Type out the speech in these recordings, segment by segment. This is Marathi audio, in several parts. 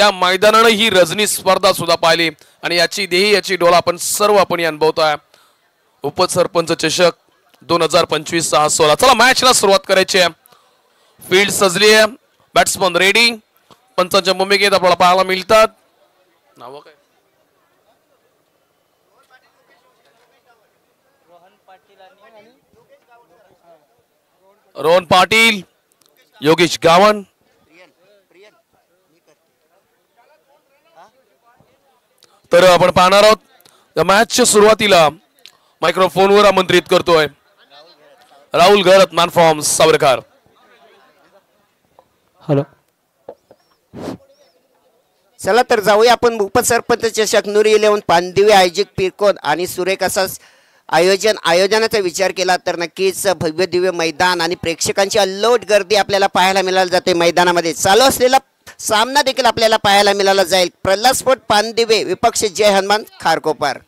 त्या मैदानानं ही रजनी स्पर्धा सुद्धा पाहिली आणि याची देही याची डोळा आपण सर्व आपण अनुभवतोय। उपसरपंच चषक 2025 हा 16। चला मॅचला सुरुवात करायची आहे। फील्ड सजली आहे, बॅट्समन रेडी, पंचांच्या भूमिकेत आपल्याला पाहायला मिळतात नाव काय रोहन पाटील, योगेश गावण। तर आपण पाहणार आहोत मॅचच्या सुरुवातीला मायक्रोफोनवर आमंत्रित करतोय राहुल घरत, मॅन फ्रॉम सावरकर। हॅलो, चला तर जाऊया आपण उपसरपंच चषक नूर 11 पानदिवे आयोजक पिरकोन आणि सुरेख असा आयोजनाचा विचार केला तर नक्कीच भव्य दिव्य मैदान आणि प्रेक्षकांची अल्लोट गर्दी आपल्याला पाहायला मिळाली जाते। मैदानामध्ये चालू असलेला सामना देखील आपल्याला पाहायला मिळाला जाईल। प्रल्हाद स्पोर्ट पानदिवे विपक्ष जय हनुमान खारकोपर।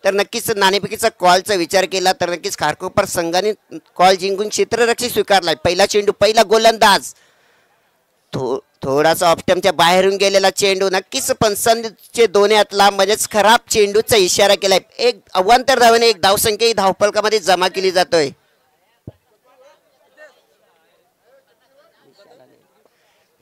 तर नक्कीच नाणेफेकीचा कॉलचा विचार केला तर नक्कीच खारकोपर संघाने कॉल जिंकून क्षेत्ररक्षक स्वीकारलाय। पहिला चेंडू, पहिला गोलंदाज थोडासा ऑप्टमच्या बाहेरून गेलेला चेंडू, नक्कीच पंचांचे दोन्ही हात लांब म्हणजेच खराब चेंडूचा इशारा केलाय। एक अवांतर धावेने एक धावसंख्या ही धावफलकामध्ये जमा केली जातोय।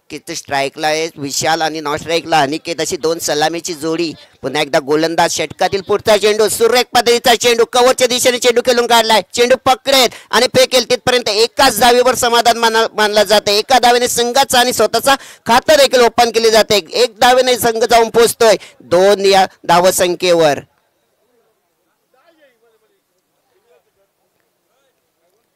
किती स्ट्राईकला आहे विशाल आणि नॉन स्ट्राईकला अनिकेत, अशी दोन सलामीची जोडी। पुन्हा एकदा गोलंदाज षटकातील पुढचा चेंडू, सुरेख पद्धतीचा चेंडू कव्हरच्या दिशेने चेंडू खेळून काढलाय। चेंडू पकडेल आणि फेकेल तिथपर्यंत एकाच धावेवर समाधान मानला जाते। एका धावेने संघाचा आणि स्वतःचा खातं देखील ओपन केले जाते। एक धावेने संघ जाऊन पोहोचतोय 2 या धावसंख्येवर।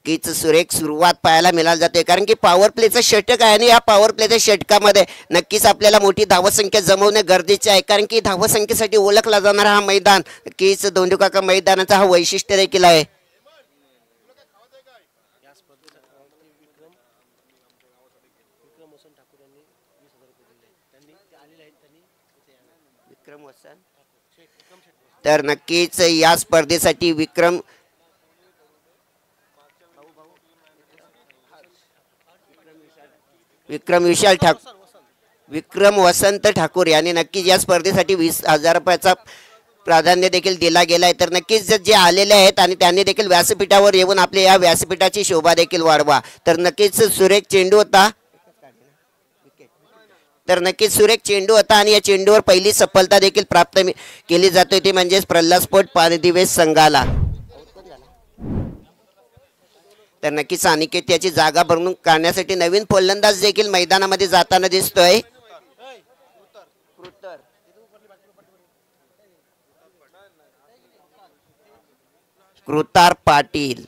कीच सुरेख सुरुवात पाहायला मिळाली जाते कारण की पॉवर प्लेचा षटक आहे आणि या पॉवर प्लेच्या षटकामध्ये नक्कीच आपल्याला मोठी धावसंख्या जमवणे गरजेचे आहे कारण की धावसंख्येसाठी ओळखला जाणारा हा मैदान कीच धोंडूकाका मैदानाचा हा वैशिष्ट्य देखील आहे। तर नक्कीच या स्पर्धेसाठी विक्रम विक्रम वसंत ठाकूर यांनी नक्कीच या स्पर्धेसाठी 20,000 रुपयाचा प्राधान्य देखील दिला गेलाय। तर नक्कीच जे आलेले आहेत आणि त्यांनी देखील व्यासपीठावर येऊन आपल्या या व्यासपीठाची शोभा देखील वाढवा। तर नक्कीच सुरेख चेंडू होता आणि या चेंडूवर पहिली सफलता देखील प्राप्त केली जाते ती म्हणजे प्रल्हाद स्पोर्ट पानदिवे संघाला। तर नक्कीच अनिकेत याची जागा भरून काढण्यासाठी नवीन फलंदाज देखील मैदानामध्ये जाताना दिसतोय। कृतार पाटील,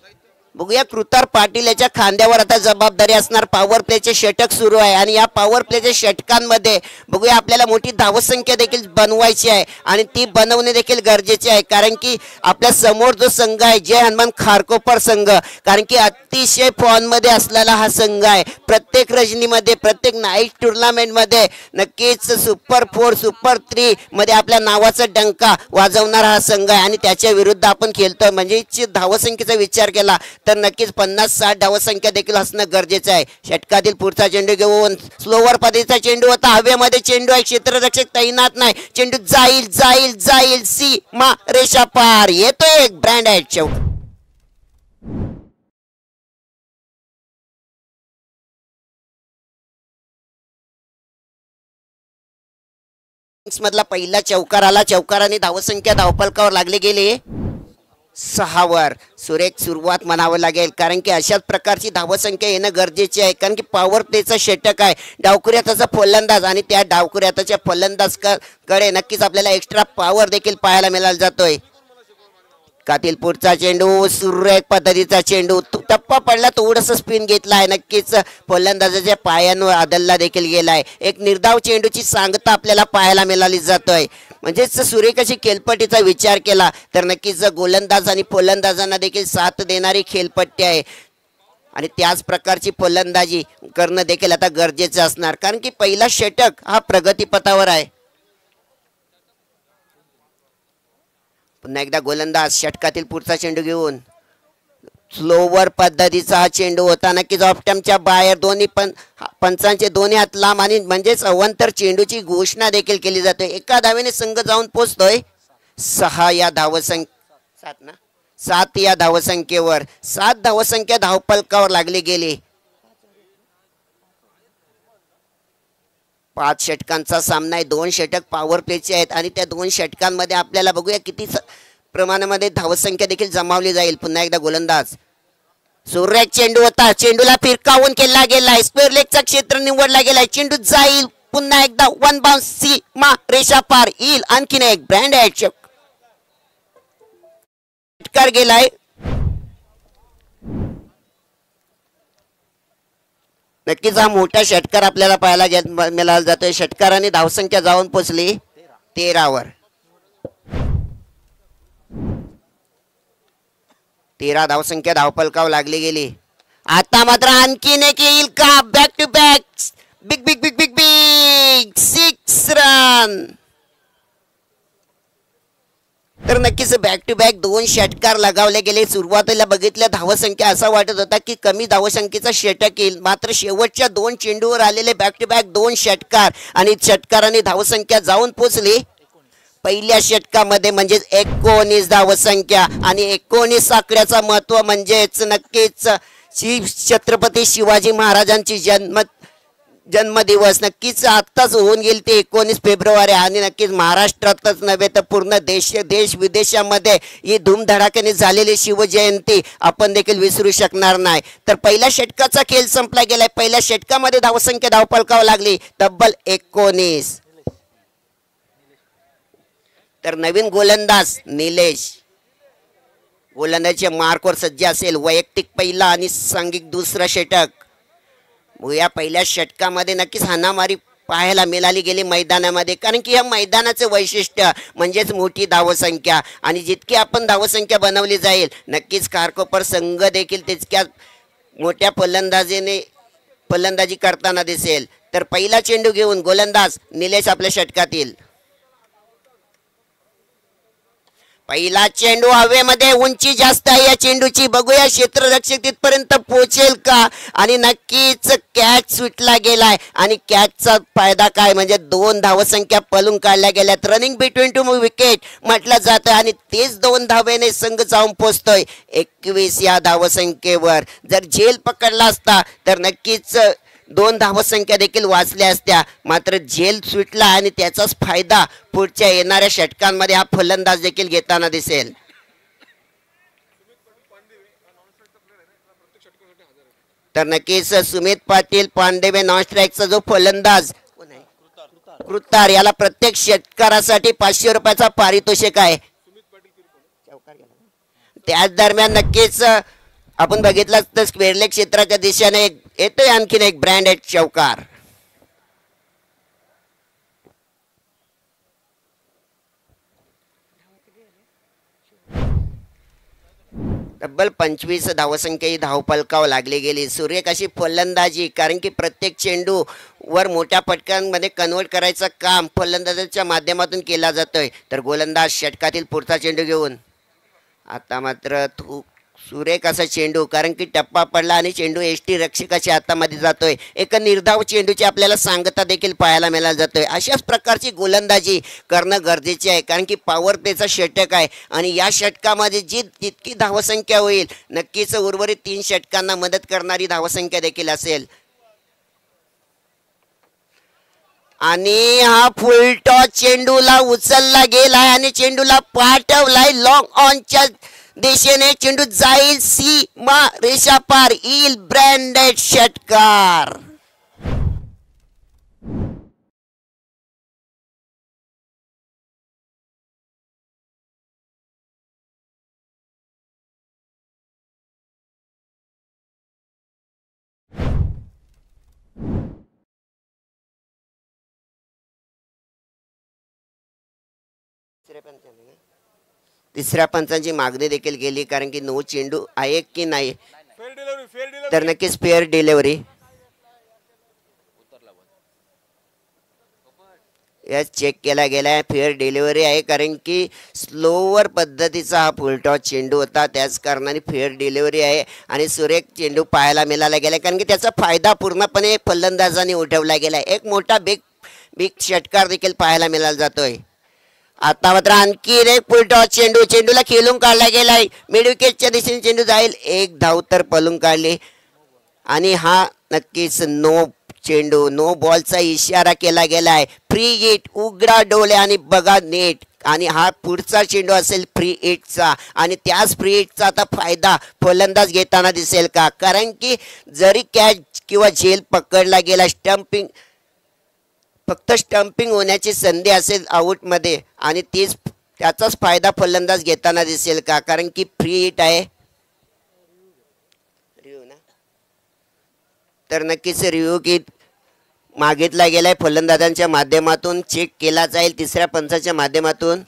बघूया कृतार पाटील याच्या खांद्यावर आता जबाबदारी असणार। पॉवर प्लेचे षटक सुरू आहे आणि या पॉवर प्लेच्या षटकांमध्ये बघूया आपल्याला मोठी धावसंख्या देखील बनवायची आहे आणि ती बनवणे देखील गरजेचे आहे कारण की आपल्या समोर जो संघ आहे जय हनुमान खारकोपर संघ, कारण की अतिशय फॉर्म मध्ये असलेला हा संघ आहे। प्रत्येक रजनीमध्ये प्रत्येक नाईट टुर्नामेंटमध्ये नक्कीच सुपर 4 सुपर 3 मध्ये आपल्या नावाचा डंका वाजवणारा हा संघ आहे आणि त्याच्या विरुद्ध आपण खेळतोय म्हणजे धावसंख्येचा विचार केला तर नक्कीच 50-60 धावसंख्या देखील असणं गरजेचं आहे। षटकातील पुढचा चेंडू घेऊन स्लोवर पद्धतीचा चेंडू होता, हवेमध्ये चेंडू आहे, क्षेत्ररक्षक तैनात नाही, चेंडू जाईल जाईल जाईल सीमा रेषा पार, येतोय एक ब्रँड आहे चौक मधला पहिला चौकार आला। चौकाराने धावसंख्या धावफलकावर लागले गेले 6 वर। सुरेख सुरुवात म्हणावं लागेल कारण की अशाच प्रकारची धावसंख्या येणं गरजेचे आहे कारण की पॉवर प्लेचा षटक आहे। डावखुऱ्याचा फलंदाज आणि त्या डावखुऱ्याच्या फलंदाज कडे नक्कीच आपल्याला एक्स्ट्रा पॉवर देखील पाहायला मिळाला जातोय। कातील पुढचा चेंडू, सुरेख पद्धतीचा चेंडू, टप्पा पडला, थोडस स्पिन घेतला आहे, नक्कीच फलंदाजाच्या पायांवर आदलला देखील गेलाय। एक निर्धाव चेंडूची सांगता आपल्याला पाहायला मिळाली जातोय म्हणजेच सुरेख अशी खेळपट्टीचा विचार केला तर नक्कीच गोलंदाज आणि फलंदाजांना देखील साथ देणारी खेळपट्टी आहे आणि त्याच प्रकारची फलंदाजी करणं देखील आता गरजेचं असणार कारण की पहिला षटक हा प्रगतीपथावर आहे। पुन्हा एकदा गोलंदाज षटकातील पुढचा चेंडू घेऊन स्लोवर पद्धतीचा हा चेंडू होता. नक्कीच ऑफ स्टंपच्या बाहेर दोन्ही पंचांचे दोन्ही हात लांब आणि म्हणजेच अवंतर चेंडूची घोषणा देखील केली जाते. एका धावेने संघ जाऊन पोहोचतोय 6 या धावसंख्या 7 या धावसंख्येवर. 7 धावसंख्या धावपलकावर लागली गेली. 5 षटकांचा सामना आहे. 2 षटक पॉवर प्लेचे आहेत आणि त्या 2 षटकांमध्ये आपल्याला बघूया किती प्रमाणामध्ये धावसंख्या देखील जमावली जाईल. पुन्हा एकदा गोलंदाज सुरेख चेंडू होता. चेंडूला फिरकावून केला गेलाय. स्क्वेअर लेगचा क्षेत्र निवडला गेलाय. चेंडू जाईल पुन्हा एकदा वन बाउन्स सीमा रेषा पार येईल. आणखीन एक ब्रँड षटकार गेलाय. नक्कीच हा मोठा षटकार आपल्याला पाहायला मिळाला जातोय. षटकाराने धावसंख्या जाऊन पोहोचली 13 वर. 13 धावसंख्या धावपलकावर लागली गेली. आता मात्र आणखीन एक येईल का? Back to back big big big big big 6 run. तर नक्कीच बॅक टू बॅक 2 षटकार लगावले गेले. सुरुवातीला बघितल्या धावसंख्या असा वाटत होता की कमी धावसंख्येचा षटक येईल, मात्र शेवटच्या 2 चेंडूवर आलेले बॅक टू बॅक 2 षटकार आणि षटकाराने धावसंख्या जाऊन पोहोचली पहिल्या षटकामध्ये म्हणजेच 19 धावसंख्या. आणि 19 आकड्याचा महत्व म्हणजेच नक्कीच छत्रपती शिवाजी महाराजांची जन्मदिवस नक्कीच आत्ताच होऊन गेली ते 19 फेब्रुवारी. आणि नक्कीच महाराष्ट्रातच नव्हे तर पूर्ण देश विदेशामध्ये ही धूमधडाक्याने झालेली शिवजयंती आपण देखील विसरू शकणार नाही. तर पहिल्या षटकाचा खेळ संपला गेलाय. पहिल्या षटकामध्ये धावसंख्या धावपलकावर लागली तब्बल 19. तर नवीन गोलंदाज निलेश गोलंदाजीच्या मार्कवर सज्ज असेल. वैयक्तिक पहिला आणि सांघिक दुसरा षटक. या पहिल्या षटकामध्ये नक्कीच हाणामारी पाहायला मिळाली गेली मैदानामध्ये, कारण की या मैदानाचे वैशिष्ट्य म्हणजेच मोठी धावसंख्या. आणि जितकी आपण धावसंख्या बनवली जाईल नक्कीच खारकोपर संघ देखील तितक्या मोठ्या फलंदाजी करताना दिसेल. तर पहिला चेंडू घेऊन गोलंदाज निलेश आपल्या षटकातील. पहिला चेंडू हवेमध्ये, उंची जास्त आहे या चेंडूची. बघूया क्षेत्ररक्षक तिथपर्यंत पोहोचेल का? आणि नक्कीच कॅच सुटला गेलाय. आणि कॅचचा फायदा काय म्हणजे 2 धावसंख्या पळून काढल्या गेल्यात. रनिंग बिटवीन 2 विकेट म्हटलं जातं आणि तेच 2 धावेने संघ जाऊन पोहोचतोय 21 या धावसंख्येवर. जर झेल पकडला असता तर नक्कीच 2 धावसंख्या देखील वाचल्या असत्या, मात्र झेल सुटला आणि त्याचाच फायदा पुढच्या येणाऱ्या षटकांमध्ये हा फलंदाज देखील घेताना दिसेल. तर नक्कीच सुमित पाटील पांडेवे नॉन स्ट्राईकचा जो फलंदाज कृतार याला प्रत्येक षटकारासाठी 500 रुपयाचा पारितोषिक आहे. त्याच दरम्यान नक्कीच आपण बघितलं तर स्क्वेअर लेग क्षेत्राच्या दिशेने येतोय आणखीन एक ब्रँडेड चौकार. तब्बल 25 धावसंख्या ही धावपलकावर लागली गेली. सुरेख अशी फलंदाजी, कारण की प्रत्येक चेंडू वर मोठ्या पटकांमध्ये कन्वर्ट करायचं काम फलंदाजाच्या माध्यमातून केला जातोय. तर गोलंदाज षटकातील पुढचा चेंडू घेऊन. आता मात्र सुरेख असा चेंडू, कारण की टप्पा पडला आणि चेंडू एसटी रक्षकाच्या हातामध्ये जातोय. एक निर्धाव चेंडूची आपल्याला सांगता देखील पाहायला मिळाला जातोय. अशाच प्रकारची गोलंदाजी करणं गरजेचे आहे, कारण की पॉवर प्लेचा षटक आहे आणि या षटकामध्ये जितकी धावसंख्या होईल नक्कीच उर्वरित 3 षटकांना मदत करणारी धावसंख्या देखील असेल. आणि हा फुल टॉस चेंडूला उचलला गेलाय आणि चेंडूला पाठवलाय लॉंग ऑनच्या दिशेने. चेंडू जाईल सीमा रेषा पार येईल. ब्रँडेड षटकार. तिसऱ्या पंचांची मागणी देखील गेली, कारण की 9 चेंडू आहे की नाही. तर नक्कीच फेअर डिलिव्हरी. यस चेक केला गेला आहे, फेअर डिलिव्हरी आहे, कारण की स्लोवर पद्धतीचा हा फुलटॉस चेंडू होता, त्याच कारणाने फेअर डिलिव्हरी आहे आणि सुरेख चेंडू पाहायला मिळाला गेला, कारण की त्याचा फायदा पूर्णपणे फलंदाजाने उठवला गेला. एक मोठा बिग षटकार देखील पाहायला मिळाला जातोय. आता मात्र आणखी एक फुलटॉस चेंडू, चेंडूला खेळून काढला गेलाय, मिड विकेटच्या दिशेने चेंडू जाईल, एक धाव तर पळून काढली आणि हा नक्कीच नो चेंडू, नो बॉलचा इशारा केला गेलाय. फ्री हिट, उघडा डोळे आणि बघा नेट, आणि हा पुढचा चेंडू असेल फ्री हिटचा आणि त्याच फ्री हिटचा आता फायदा फलंदाज घेताना दिसेल का, कारण की जरी कॅच किंवा झेल पकडला गेला, फक्त स्टंपिंग होण्याची संधी असेल आउटमध्ये आणि त्याचाच फायदा फलंदाज घेताना दिसेल का, कारण की फ्री हिट आहे. तर नक्कीच रिव्ह्यू की मागितला गेलाय फलंदाजांच्या माध्यमातून, चेक केला जाईल तिसऱ्या पंचाच्या माध्यमातून.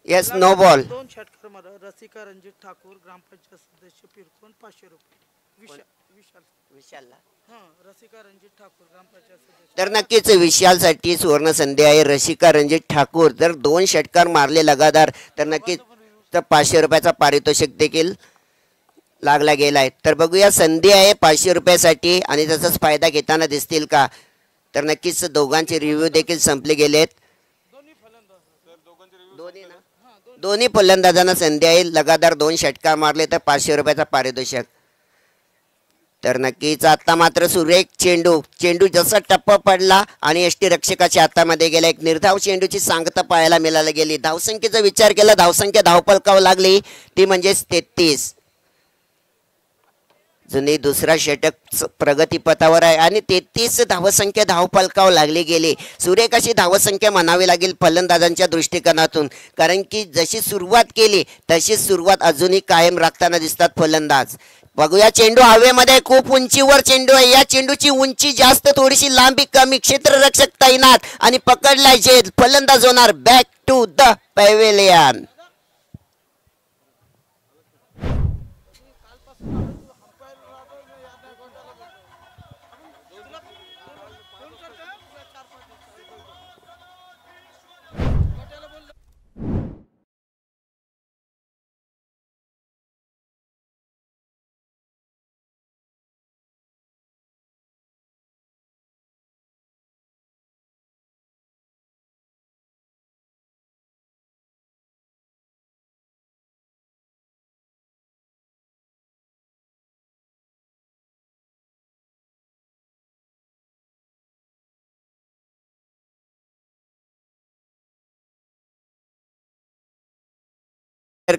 Yes no ball. 2 षटकार मारा. रसिका रणजित ठाकूर, ग्रामपंचायत सदस्य पिरकोन 500 रुपये. विशालला रसिका रणजित ठाकूर ग्रामपंचायत सदस्य. तर नक्कीच विशालसाठी सुवर्ण संधी आहे. रसिका रणजित ठाकूर जर 2 षटकार मारले लगातार तर नक्कीच 500 रुपयाचा पारितोषिक देखील लागला गेला आहे. तर बघूया, संधी आहे 500 रुपयासाठी आणि त्याचाच फायदा घेताना दिसतील का. तर नक्कीच दोघांचे रिव्ह्यू देखील संपले गेलेत. दोन्ही फलंदाजांना संधी आहे, लगातार 2 षटकार मारले तर 500 रुपयाचा पारितोषिक. तर नक्कीच आता मात्र सुरेख चेंडू जसा टप्पा पडला आणि यष्टी रक्षकाच्या हातामध्ये गेला, एक निर्धाव चेंडूची सांगता पाहायला मिळायला गेली. धावसंख्येचा विचार केला, धावसंख्या धावपलकावर लागली, ती म्हणजे 33. जुनी दुसरा षटक प्रगतीपथावर आहे आणि 33 धावसंख्या धावपलकावर लागली गेली. सुरेख अशी धावसंख्या म्हणावी लागेल फलंदाजांच्या दृष्टिकोनातून, कारण की जशी सुरुवात केली तशी सुरुवात अजूनही कायम राखताना दिसतात फलंदाज. बघूया, चेंडू हवेमध्ये, खूप उंचीवर चेंडू आहे, या चेंडूची उंची जास्त, थोडीशी लांबी कमी, क्षेत्ररक्षक तैनात आणि पकडलाय झेल, फलंदाज होणार बॅक टू द पॅव्हेलियन.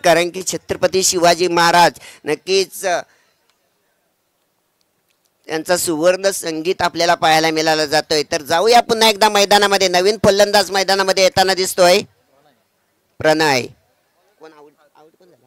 कारण की छत्रपती शिवाजी महाराज नक्कीच त्यांचा सुवर्ण संगीत आपल्याला पाहायला मिळाला जातोय. तर जाऊया पुन्हा एकदा मैदानामध्ये. नवीन फलंदाज मैदानामध्ये येताना दिसतोय प्रणय. कोण आउट कोण झाला?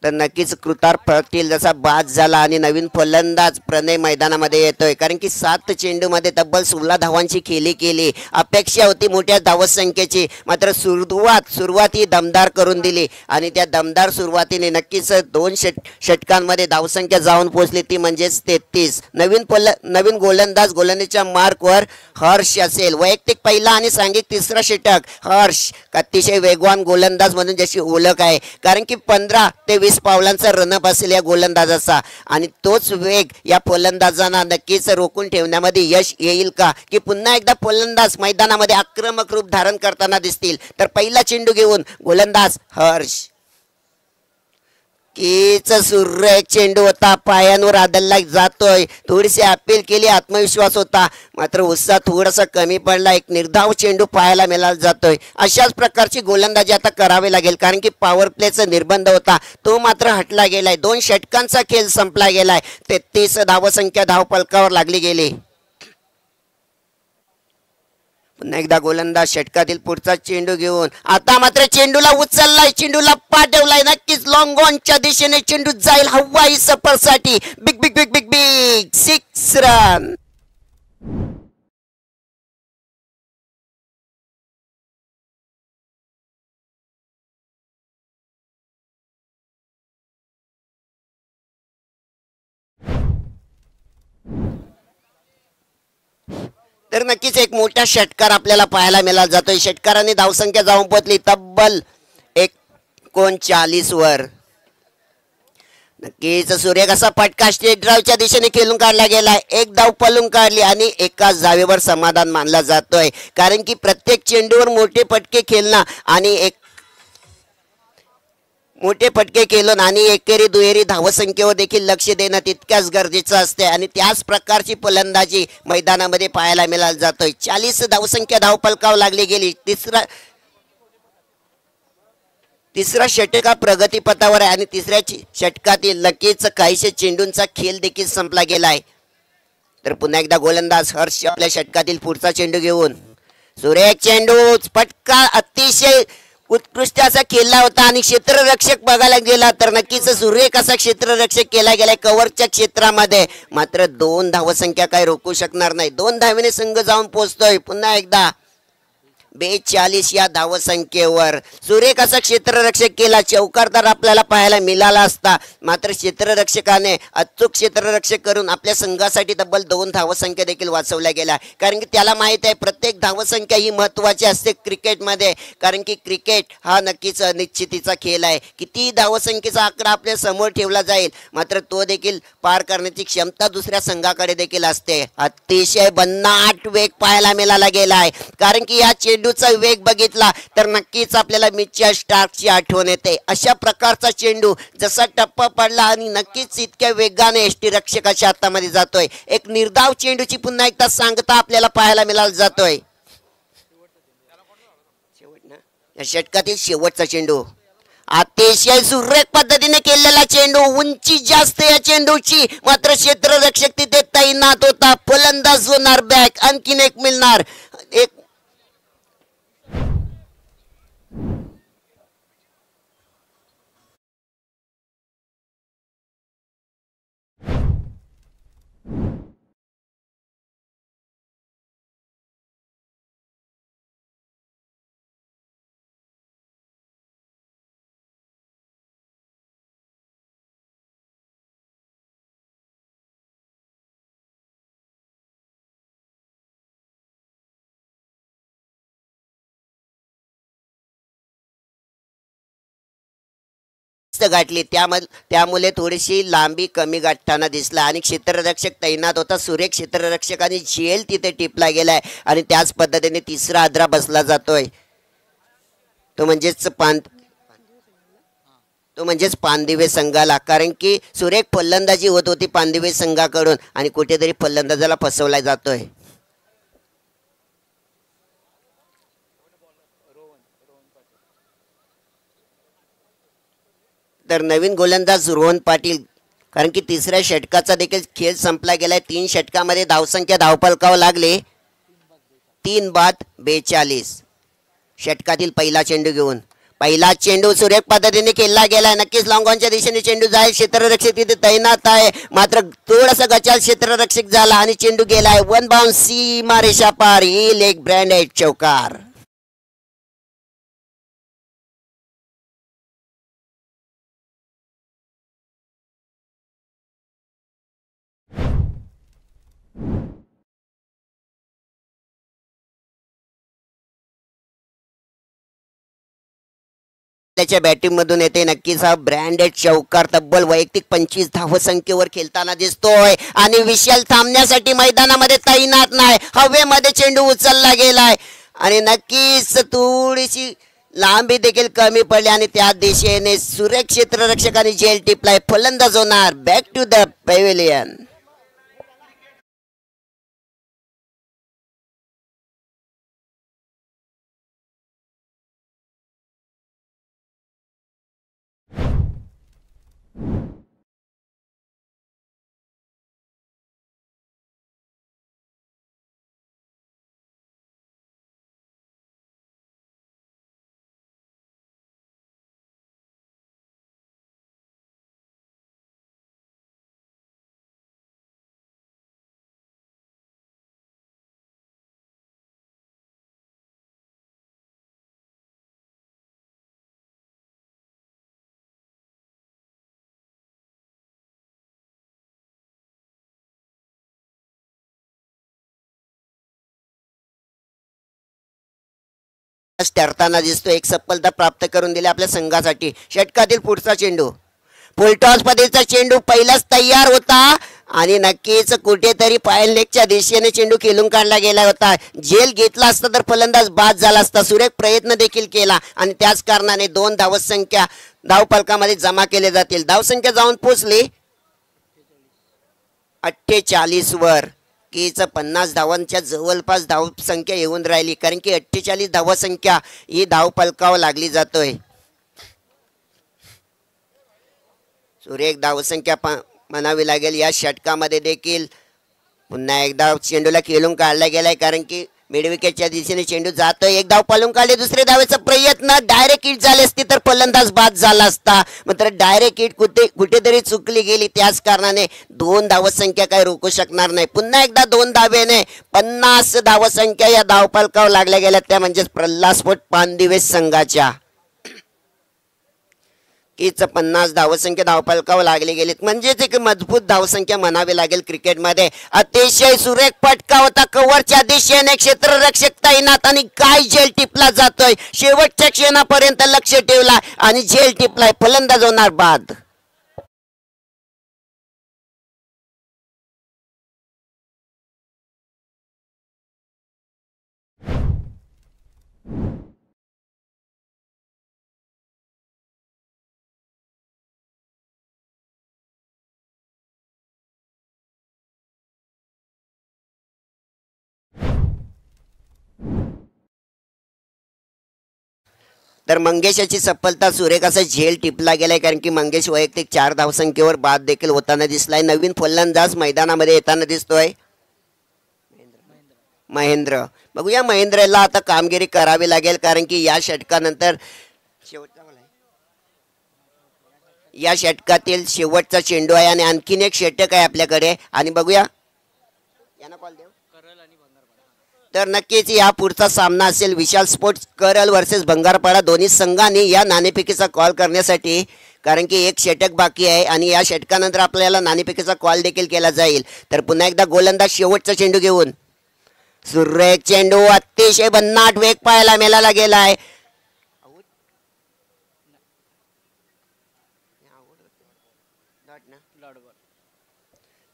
तर नक्कीच कृतार पाटील जसा बाद झाला आणि नवीन फलंदाज प्रणय मैदानामध्ये येतोय, कारण की 7 चेंडूमध्ये तब्बल 16 धावांची खेळी केली. अपेक्षा होती मोठ्या धावसंख्येची, मात्र सुरुवात ही दमदार करून दिली आणि त्या दमदार सुरुवातीने नक्कीच 2 षटकांमध्ये धावसंख्या जाऊन पोहोचली, ती म्हणजेच 33. नवीन गोलंदाजच्या मार्कवर हर्ष असेल. वैयक्तिक पहिला आणि सांघिक तिसरा षटक. हर्ष अतिशय वेगवान गोलंदाज म्हणून ज्याची ओळख आहे, कारण की 15 ते 20 पावलांचा रनअप असेल या गोलंदाजाचा आणि तोच वेग या फलंदाजांना नक्कीच रोखून ठेवण्यामध्ये यश येईल का, की पुन्हा एकदा फलंदाज मैदानामध्ये आक्रमक रूप धारण करताना दिसतील. तर पहिला चेंडू घेऊन गोलंदाज हर्ष. कीच सुरेख चेंडू होता, पायांवर आदलला जातोय, थोडीशी अपील केली, आत्मविश्वास होता, मात्र उत्साह थोडासा कमी पडला. एक निर्धाव चेंडू पाहायला मिळाला जातोय. अशाच प्रकारची गोलंदाजी आता करावी लागेल, कारण की पॉवर प्लेचा निर्बंध होता, तो मात्र हटला गेलाय. 2 षटकांचा खेळ संपला गेलाय. 33 धावसंख्या धावपलकावर लागली गेली. पुन्हा एकदा गोलंदाज षटकातील पुढचा चेंडू घेऊन आता मात्र चेंडूला उचललाय, चेंडूला पाठवलाय, नक्कीच लॉंग ऑनच्या दिशेने चेंडू जाईल हवाई सफरसाठी. Big big big big big 6 run. तर नक्कीच एक मोठा षटकार आपल्याला पाहायला मिळाला जातोय. षटकाराने धावसंख्या जाऊन पोहोचली तब्बल 39 वर. नक्कीच सूर्य कसा फटका स्ट्रेट ड्राईव्हच्या दिशेने खेळून काढला गेलाय. एक धाव पळून काढली आणि एकाच धावेवर समाधान मानला जातोय, कारण की प्रत्येक चेंडूवर मोठे फटके खेळणं आणि मोठे फटके खेळून आणि एकेरी दुहेरी धावसंख्येवर देखील लक्ष देणं तितक्याच गरजेचं असते आणि त्याच प्रकारची फलंदाजी मैदानामध्ये पाहायला मिळायला जातोय. 40 धावसंख्या धावपलकावर लागली गेली. तिसरा षटक प्रगतीपथावर आहे आणि तिसऱ्या षटकातील नक्कीच काहीशे चेंडूंचा खेळ देखील संपला गेलाय. तर पुन्हा एकदा गोलंदाज हर्ष आपल्या षटकातील पुढचा चेंडू घेऊन सुरेख चेंडू फटका अतिशय उत्कृष्ट असा खेळला होता आणि क्षेत्ररक्षक बघायला गेला तर नक्कीच सुरेख असा क्षेत्ररक्षक केला गेलाय कव्हरच्या क्षेत्रामध्ये. मात्र 2 धावसंख्या काय रोखू शकणार नाही. 2 धावेने संघ जाऊन पोहोचतोय पुन्हा एकदा 42 या धावसंख्येवर. सुरेख असा क्षेत्ररक्षक केला. चौकार तर आपल्याला पाहायला मिळाला असता, मात्र क्षेत्ररक्षकाने अचूक क्षेत्ररक्षक करून आपल्या संघासाठी तब्बल 2 धावसंख्या देखील वाचवल्या गेल्या, कारण की त्याला माहित आहे प्रत्येक धावसंख्या ही महत्वाची असते क्रिकेटमध्ये, कारण की क्रिकेट हा नक्कीच अनिश्चितीचा खेळ आहे. किती धावसंख्येचा आकडा आपल्या समोर ठेवला जाईल, मात्र तो देखील पार करण्याची क्षमता दुसऱ्या संघाकडे देखील असते. अतिशय भन्नाट वेग पाहायला मिळाला गेलाय, कारण की या चेंडूचा वेग बघितला तर नक्कीच आपल्याला मिचेल स्टार्कची आठवण येते. अशा प्रकारचा चेंडू जसा टप्पा पडला आणि नक्कीच इतक्या वेगाने यष्टीरक्षकाच्या हातामध्ये जातोय. एक निर्धाव चेंडूची पुन्हा एकदा सांगता आपल्याला पाहायला मिळाला जातोय. या षटकातील शेवटचा चेंडू अतिशय सुरेख पद्धतीने केलेला चेंडू. उंची जास्त या चेंडूची, मात्र क्षेत्ररक्षक तिथे तैनात होता. फलंदाज होणार बॅक, आणखीन एक मिळणार. एक गाठली, त्यामुळे थोडीशी लांबी कमी गाठताना दिसला आणि क्षेत्ररक्षक तैनात होता. सुरेख क्षेत्ररक्षकाने झेल तिथे टिपला गेलाय आणि त्याच पद्धतीने तिसरा आदरा बसला जातोय. तो म्हणजेच पानदिवे संघाला, कारण की सुरेख फलंदाजी होत होती पानदिवे संघाकडून आणि कुठेतरी फलंदाजाला फसवला जातोय. तर नवीन गोलंदाज रोहन पाटील, कारण की तिसऱ्या षटकाचा देखील खेळ संपला गेलाय. 3 षटकामध्ये धावसंख्या धावपलकावर लागले 3 बाद 42. षटकातील पहिला चेंडू घेऊन पहिला चेंडू सुरेख पद्धतीने खेळला गेलाय. नक्कीच लॉंग ऑनच्या दिशेने चेंडू जाईल. क्षेत्ररक्षक तिथे तैनात आहे, मात्र थोडासा गचाल क्षेत्ररक्षक झाला आणि चेंडू गेलाय 1 बाउंस सीमा रेषा पार. ही लेग ब्रँडेड चौकार. त्याच्या बॅटिंग मधून येते. नक्कीच हा ब्रँडेड चौकार तब्बल वैयक्तिक 25 धावसंख्येवर खेळताना दिसतोय आणि विशाल थांबण्यासाठी मैदानामध्ये तैनात नाही. हवेमध्ये चेंडू उचलला गेलाय आणि नक्कीच थोडीशी लांबी देखील कमी पडली आणि त्या दिशेने सुरेख क्षेत्ररक्षकाने झेल टिपलाय. फलंदाज होणार बॅक टू द पॅव्हिलियन. ठरताना दिसतो. एक सफलता प्राप्त करून दिली आपल्या संघासाठी. षटकातील पुढचा चेंडू, फुलटॉस पद्धतीचा चेंडू पहिलाच तयार होता आणि नक्कीच कुठेतरी पायल लेगच्या दिशेने चेंडू खेळून काढला गेला होता. झेल घेतला असता तर फलंदाज बाद झाला असता. सुरेख प्रयत्न देखील केला आणि त्याच कारणाने 2 धावसंख्या धावफलकामध्ये जमा केले जातील. धावसंख्या जाऊन पोचली 48 वर. कीच 50 धावांच्या जवळपास धावसंख्या येऊन राहिली, कारण की 48 धावसंख्या ही धावफलकावर लागली जातोय. सुरेख धावसंख्या म्हणावी लागेल. या षटकामध्ये देखील पुन्हा एकदा चेंडूला खेळून काढला गेलाय, कारण की मिडविकेटच्या दिशेने चेंडू जातोय. एक धाव पालून काढले, दुसरे धावेचा प्रयत्न, डायरेक्ट हिट झाली असती तर फलंदाज बाद झाला असता. मात्र डायरेक्ट हिट कुठेतरी चुकली गेली, त्याच कारणाने 2 धावसंख्या काही रोखू शकणार नाही. पुन्हा एकदा 2 धावेने 50 धावसंख्या या धावफलकावर लागल्या गेल्या, त्या म्हणजेच प्रल्हाद स्पोर्ट पानदिवे संघाच्या. कीच 50 धावसंख्या धावफलकावर लागली गेलीत, म्हणजेच एक मजबूत धावसंख्या म्हणावी लागेल क्रिकेटमध्ये. अतिशय सुरेख फटका होता कव्हरच्या दिशेने, क्षेत्ररक्षक तैनात आणि काय झेल टिपला जातोय. शेवटच्या क्षणापर्यंत लक्ष ठेवला आणि झेल टिपलाय. फलंदाज होणार बाद. तर मंगेशाची सफलता सुरेख असा झेल टिपला गेलाय, कारण की मंगेश वैयक्तिक 4 धावसंख्येवर बाद देखील होताना दिसलाय. नवीन फलंदाज मैदानामध्ये येताना दिसतोय महेंद्र. बघूया महेंद्रला आता कामगिरी करावी लागेल, कारण की या षटकानंतर या षटकातील शेवटचा चेंडू आहे आणि आणखीन एक षटक आहे आपल्याकडे. आणि बघूया यांना कॉल देऊ. तर नक्कीच या पुढचा सामना असेल विशाल स्पोर्ट्स करल वर्सेस भंगारपाडा. दोन्ही संघांनी या नाणेफेकीचा कॉल करण्यासाठी, कारण की एक षटक बाकी आहे आणि या षटकानंतर आपल्याला नाणेफेकीचा कॉल देखील केला जाईल. तर पुन्हा एकदा गोलंदाज शेवटचा चेंडू घेऊन, सुरेख चेंडू, अतिशय भन्नाट वेग पाहायला मिळाला गेलाय.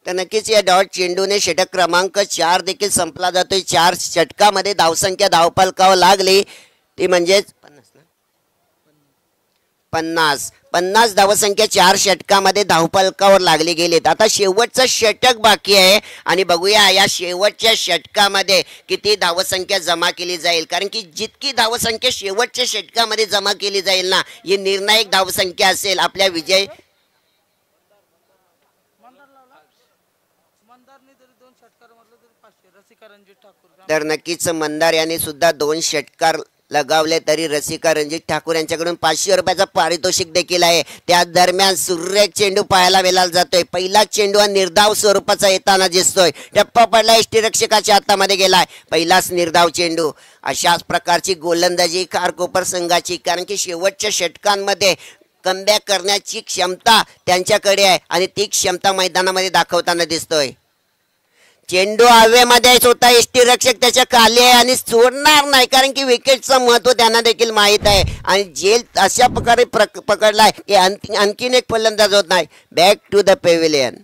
तर नक्कीच या डॉट चेंडूने षटक क्रमांक 4 देखील संपला जातोय. 4 षटकामध्ये धावसंख्या धावफलकावर लागली ती म्हणजेच 50 धावसंख्या 4 षटकामध्ये धावफलकावर लागली गेलीत. आता शेवटचं षटक बाकी आहे आणि बघूया या शेवटच्या षटकामध्ये किती धावसंख्या जमा केली जाईल, कारण की जितकी धावसंख्या शेवटच्या षटकामध्ये जमा केली जाईल ना, ही निर्णायक धावसंख्या असेल आपल्या विजय. तर नक्कीच मंदार यांनी सुद्धा 2 षटकार लगावले, तरी रसिका रणजित ठाकूर यांच्याकडून 500 रुपयाचा पारितोषिक देखील आहे. त्या दरम्यान सुरेख चेंडू पाहायला मिळाला जातोय. पहिला चेंडू हा निर्धाव स्वरूपाचा येताना दिसतोय. टप्पा पडला, यष्टीरक्षकाच्या हातामध्ये गेलाय. पहिलाच निर्धाव चेंडू. अशाच प्रकारची गोलंदाजी खारकोपर संघाची, कारण की शेवटच्या षटकांमध्ये कमबॅक करण्याची क्षमता त्यांच्याकडे आहे आणि ती क्षमता मैदानामध्ये दाखवताना दिसतोय. चेंडू हवेमध्ये होता, यष्टीरक्षक त्याच्या खाली आहे आणि सोडणार नाही, कारण की विकेटचं महत्व त्यांना देखील माहीत आहे आणि झेल अशा प्रकारे पकडलाय की आणखीन एक फलंदाज होत नाही. Back to the pavilion.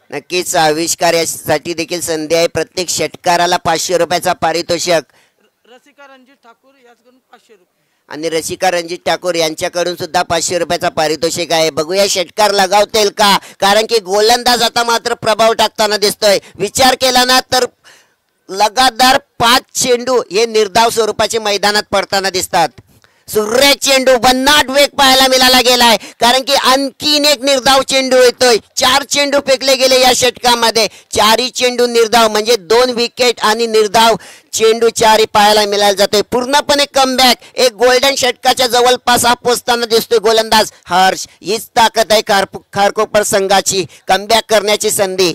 नक्कीच आविष्कारासाठी देखील संधी आहे. प्रत्येक षटकाराला 500 रुपयाचा पारितोषिक रसिका रणजित ठाकूर याचकडून 500 रुपये. आणि रसिका रणजित ठाकूर यांच्याकडून सुद्धा 500 रुपयाचा पारितोषिक आहे. बघूया षटकार लगावतील का, कारण की गोलंदाज आता मात्र प्रभाव टाकताना दिसतोय. विचार केला ना तर लगातार 5 चेंडू हे निर्धाव स्वरूपाचे मैदानात पडताना दिसतात. सुरेख चेंडू, भन्नाट वेग पाहायला मिळाला गेलाय, कारण की आणखीन एक निर्धाव चेंडू येतोय. 4 चेंडू फेकले गेले या षटकामध्ये. 4ही चेंडू निर्धाव, म्हणजे 2 विकेट आणि निर्धाव चेंडू 4ही पाहायला मिळाला जातोय. पूर्णपणे कमबॅक, एक गोल्डन षटकाच्या जवळपास हा पोचताना दिसतोय गोलंदाज हर्ष. हीच ताकद आहे खारकोपर संघाची, कमबॅक करण्याची संधी.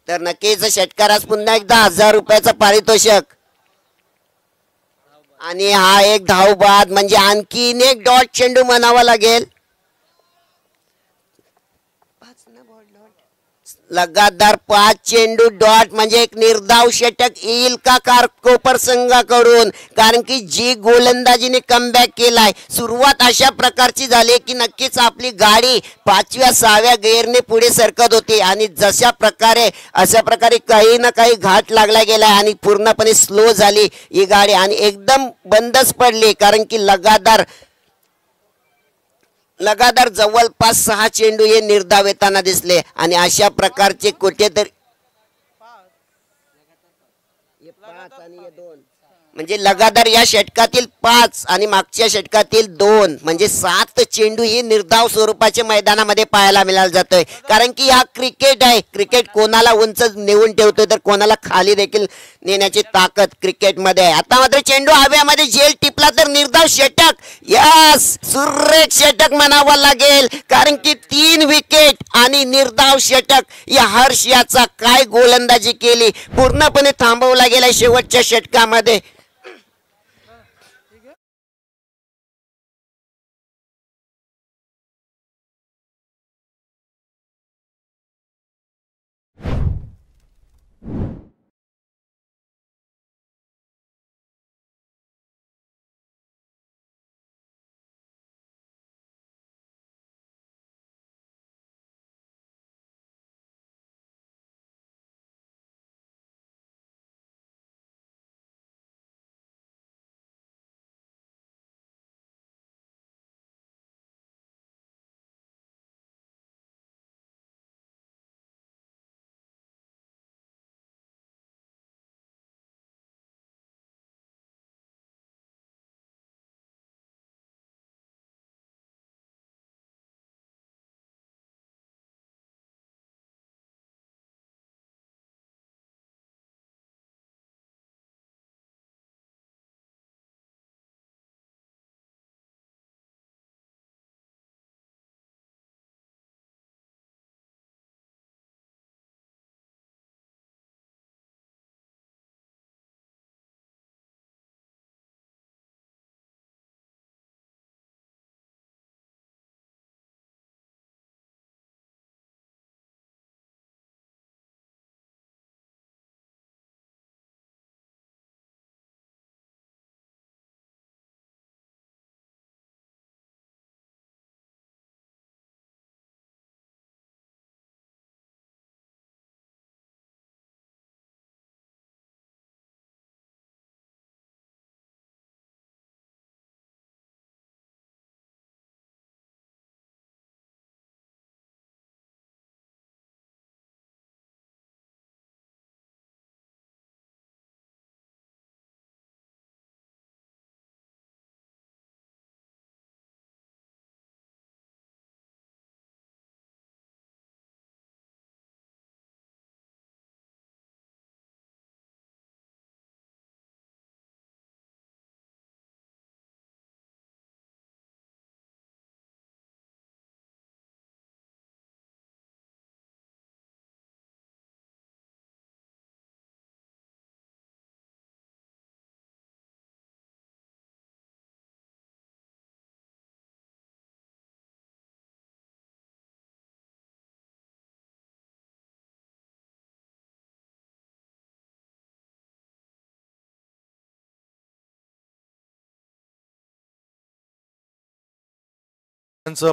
तर नक्कीच षटकारास पुन्हा एकदा 1000 रुपयाचा पारितोषिक. आणि हा एक धाव बाद, म्हणजे आणखीन एक डॉट चेंडू म्हणावा लागेल. लगातार 5 चेंडू डॉट, म्हणजे एक निर्धाव षटक येईल का खारकोपर संघाकडून, कारण की जी गोलंदाजीने कमबॅक केलाय. सुरुवात अशा प्रकारची झाली की नक्कीच आपली गाडी 5व्या 6व्या गेअरने पुढे सरकत होती, आणि अशा प्रकारे काही ना काही घाट लागला गेलाय आणि पूर्णपणे स्लो झाली ही गाडी आणि एकदम बंदच पडली, कारण की लगातार जवळपास 6 चेंडू हे निर्धाव येताना दिसले. आणि अशा प्रकारचे कुठेतरी म्हणजे लगातार या षटकातील 5 आणि मागच्या षटकातील 2, म्हणजे 7 चेंडू ही निर्धाव स्वरूपाचे मैदानामध्ये पाहायला मिळाला जातोय. कारण की हा क्रिकेट आहे. क्रिकेट कोणाला उंच नेऊन ठेवतोय तर कोणाला खाली देखील नेण्याची ताकद क्रिकेटमध्ये आहे. आता मात्र चेंडू हव्यामध्ये झेल टिपला तर निर्धाव षटक. यस, सुरेख षटक म्हणावं लागेल, कारण की 3 विकेट आणि निर्धाव षटक. या हर्ष याचा काय गोलंदाजी केली, पूर्णपणे थांबवला गेला शेवटच्या षटकामध्ये.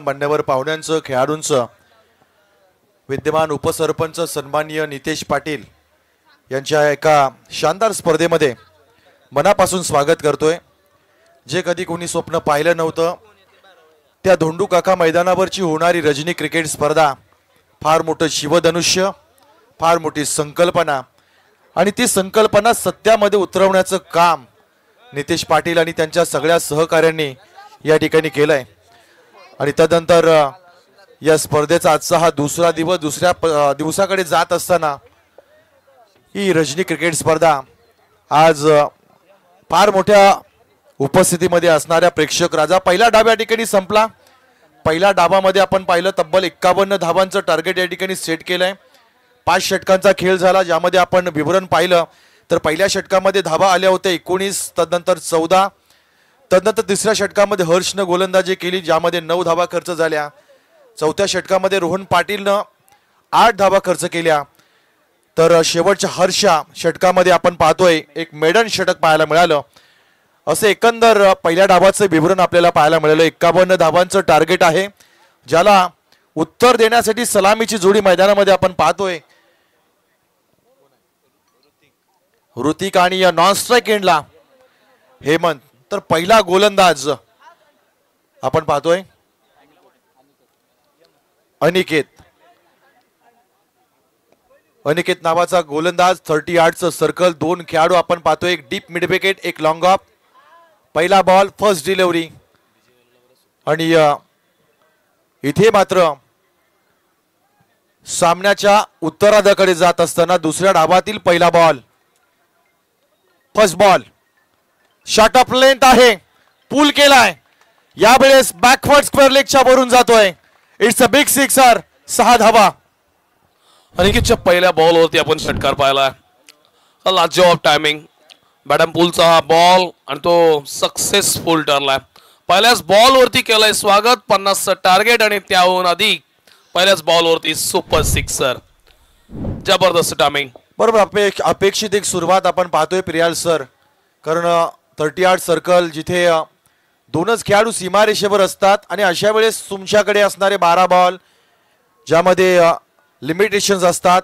मान्यवर पाहुण्यांचं, खेळाडूंचं विद्यमान उपसरपंच सन्माननीय नितेश पाटील यांच्या एका शानदार स्पर्धेमध्ये मनापासून स्वागत करतोय. जे कधी कोणी स्वप्न पाहिलं नव्हतं त्या धोंडू काका मैदानावरची होणारी रजनी क्रिकेट स्पर्धा फार मोठं शिवधनुष्य, फार मोठी संकल्पना आणि ती संकल्पना सत्यामध्ये उतरवण्याचं काम नितेश पाटील आणि त्यांच्या सगळ्या सहकाऱ्यांनी या ठिकाणी केलंय. आणि तदनंतर या स्पर्धेचा आजचा हा दुसरा दिवस दुसऱ्या दिवसाकडे जात असताना ही रजनी क्रिकेट स्पर्धा आज फार मोठ्या उपस्थितीमध्ये असणाऱ्या प्रेक्षक राजा पहिला डाव या ठिकाणी संपला. पहिल्या डावामध्ये आपण पाहिलं तब्बल 51 धावांचं टार्गेट या ठिकाणी सेट केलंय. 5 षटकांचा खेळ झाला ज्यामध्ये आपण विवरण पाहिलं तर पहिल्या षटकामध्ये धावा आल्या होत्या 19, तदनंतर 14, तदनंतर तिसऱ्या षटकामध्ये हर्षनं गोलंदाजी केली ज्यामध्ये 9 धावा खर्च झाल्या. चौथ्या षटकामध्ये रोहन पाटीलनं 8 धावा खर्च केल्या. तर शेवटच्या हर्षा षटकामध्ये आपण पाहतोय एक मेडन षटक पाहायला मिळालं. असे एकंदर पहिल्या डावाचं विवरण आपल्याला पाहायला मिळालं. 51 धावांचं टार्गेट आहे ज्याला उत्तर देण्यासाठी सलामीची जोडी मैदानामध्ये आपण पाहतोय. ऋतिक आणि या नॉन स्ट्राईक एंडला हेमंत. तर पहिला गोलंदाज आपण पाहतोय अनिकेत नावाचा गोलंदाज. 30 यार्डचं सर्कल, 2 खेळाडू आपण पाहतोय, एक डीप मिड विकेट, एक लॉंग ऑफ. पहिला बॉल, फर्स्ट डिलिव्हरी. आणि इथे मात्र सामन्याच्या उत्तरार्धाकडे जात असताना दुसऱ्या डावातील पहिला ball, first ball, shot of length आहे, पूल केलाय, यावेळेस बॅकवर्ड स्क्वेअर लेगच्या वरून जातोय. इट्स अ बिग सिक्सर, 6 धावा. अनिकेतच्या पहिल्या बॉलवरती आपण षटकार पाहिला. लाजवाब टायमिंग, बॅडम पूलचा हा बॉल आणि तो सक्सेसफुल ठरलाय. पहिल्याच बॉलवरती केलंय स्वागत, 50चं टार्गेट आणि त्याहून अधिक. पहिल्याच बॉलवरती सुपर सिक्सर, जबरदस्त टायमिंग. बरोबर, अपेक्षित एक सुरुवात आपण पाहतोय प्रियाल सर. कारण 30 यार्ड सर्कल जिथे 2च खेळाडू सीमारेषेवर असतात आणि अशा वेळेस तुमच्याकडे असणारे 12 बॉल ज्यामध्ये लिमिटेशन्स असतात,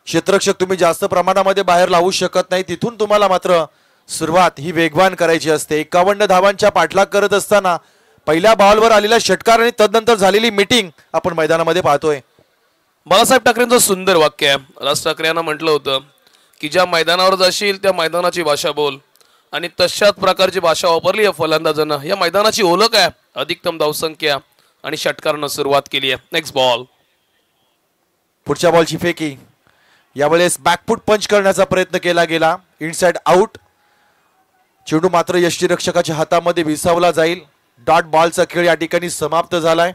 क्षेत्ररक्षक तुम्ही जास्त प्रमाणामध्ये बाहेर लावू शकत नाही, तिथून तुम्हाला मात्र सुरुवात ही वेगवान करायची असते. 51 धावांच्या पाठलाग करत असताना पहिल्या बॉलवर आलेला षटकार आणि तदनंतर झालेली मीटिंग आपण मैदानामध्ये पाहतोय. बाळासाहेब ठाकरेंचं सुंदर वाक्य आहे. राज ठाकरे यांना म्हटलं होतं की ज्या मैदानावर जाशील त्या मैदानाची भाषा बोल, आणि तशाच प्रकारची भाषा वापरली आहे फलंदाजांना. या मैदानाची ओळख आहे अधिकतम धावसंख्या आणि षटकारानं सुरुवात केली आहे. नेक्स्ट बॉल, पुढच्या बॉलची फेकी. यावेळेस बॅकफूट पंच करण्याचा प्रयत्न केला गेला, इनसाइड आउट. चेंडू मात्र यष्टीरक्षकाच्या हातामध्ये विसावला जाईल. डॉट बॉलचा खेळ या ठिकाणी समाप्त झालाय.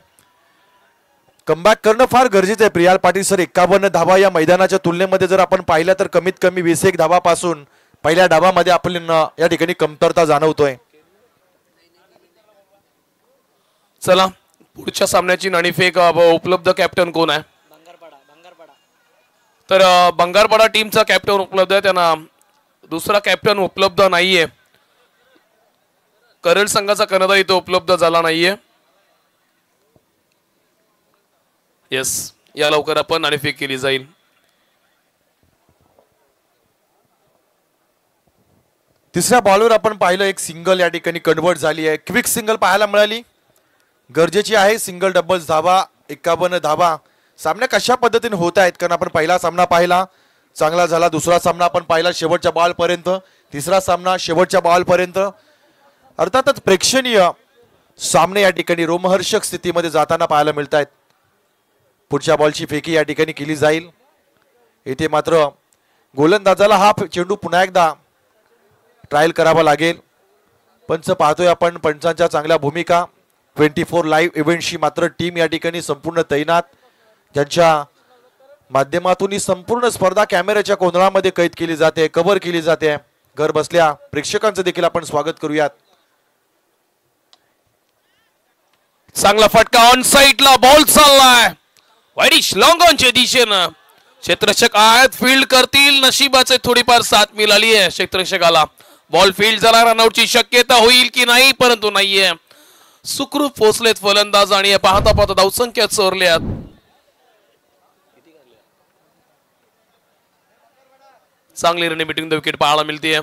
कमबॅक करणं फार गरजेचं आहे प्रियाल पाटील सर. 51 धावा या मैदानाच्या तुलनेमध्ये जर आपण पाहिल्या तर कमीत कमी 21 धावापासून पहिल्या डावामध्ये आपण या ठिकाणी कमतरता जाणवतोय. चला पुढच्या सामन्याची नाणेफेक उपलब्ध कॅप्टन कोण आहे? तर बंगारपाडा टीमचा कॅप्टन उपलब्ध आहे, त्यांना दुसरा कॅप्टन उपलब्ध नाहीये. करेल संघाचा कर्णधार इथं उपलब्ध झाला नाहीये. येस, या लवकर आपण नाणेफेक केली जाईल. तिसऱ्या बॉलवर आपण पाहिलं एक सिंगल या ठिकाणी कन्वर्ट झाली आहे. क्विक सिंगल पाहायला मिळाली, गरजेची आहे. सिंगल डबल्स धावा, 51 धावा. सामना कशा पद्धतीने होत आहेत, कारण आपण पहिला सामना पाहिला चांगला झाला, दुसरा सामना आपण पाहिला शेवटच्या बॉल पर्यंत, तिसरा सामना शेवटच्या बॉल पर्यंत. अर्थातच प्रेक्षणीय सामने या ठिकाणी रोमहर्षक स्थितीमध्ये जाताना पाहायला मिळत आहेत. पुढच्या बॉलची फेकी या ठिकाणी केली जाईल. इथे मात्र गोलंदाजाला हा चेंडू पुन्हा एकदा ट्रायल करावा लागेल. पंच पाहतोय आपण, पंचांच्या चांगल्या भूमिका. 24 लाईव्ह इव्हेंटशी मात्र टीम या ठिकाणी संपूर्ण तैनात, ज्यांच्या माध्यमातून ही संपूर्ण स्पर्धा कॅमेऱ्याच्या कोंदळामध्ये कैद केली जाते, कव्हर केली जाते. घर बसल्या प्रेक्षकांचं देखील आपण स्वागत करूयात. चांगला फटका ऑन साइडला, बॉल चाललाय वाईडिश लॉंग ऑनच्या दिशेनं. क्षेत्ररक्षक आहेत, फील्ड करतील, नशिबाचे थोडीफार साथ मिळाली आहे क्षेत्ररक्षकाला. बॉल फील्ड झाला, रनआउटची शक्यता होईल की नाही, परंतु नाहीये. सुखरूप पोहोचलेत फलंदाज आणि पाहता पाहता धावसंख्या चोरल्यात. चांगली रनिंग बिटवीन द विकेट पाहायला मिळते.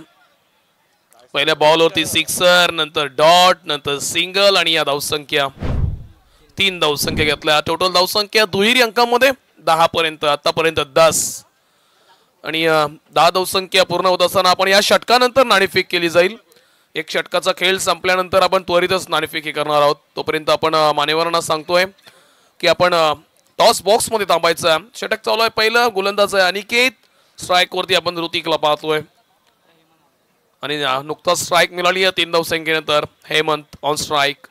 पहिल्या बॉलवरती सिक्सर, नंतर डॉट, नंतर सिंगल आणि या धावसंख्या 3 धावसंख्या घेतल्या. टोटल धावसंख्या दुहेरी अंकामध्ये 10 पर्यंत, आतापर्यंत 10 आणि 10 धावसंख्या पूर्ण होत असताना आपण या षटकानंतर नाणेफेक केली जाईल. एक षटकाचा खेळ संपल्यानंतर आपण त्वरितच नाणेफेक करणार आहोत. तोपर्यंत आपण मान्यवरांना सांगतोय की आपण टॉस बॉक्स मध्ये थांबायचं आहे. षटक चालू आहे. पहिलं गोलंदाज आहे अनिकेत, स्ट्राईक वरती आपण ऋतिकला पाहतोय आणि नुकताच स्ट्राईक मिळाली आहे 3 धावसंख्येनंतर. Hemant on strike.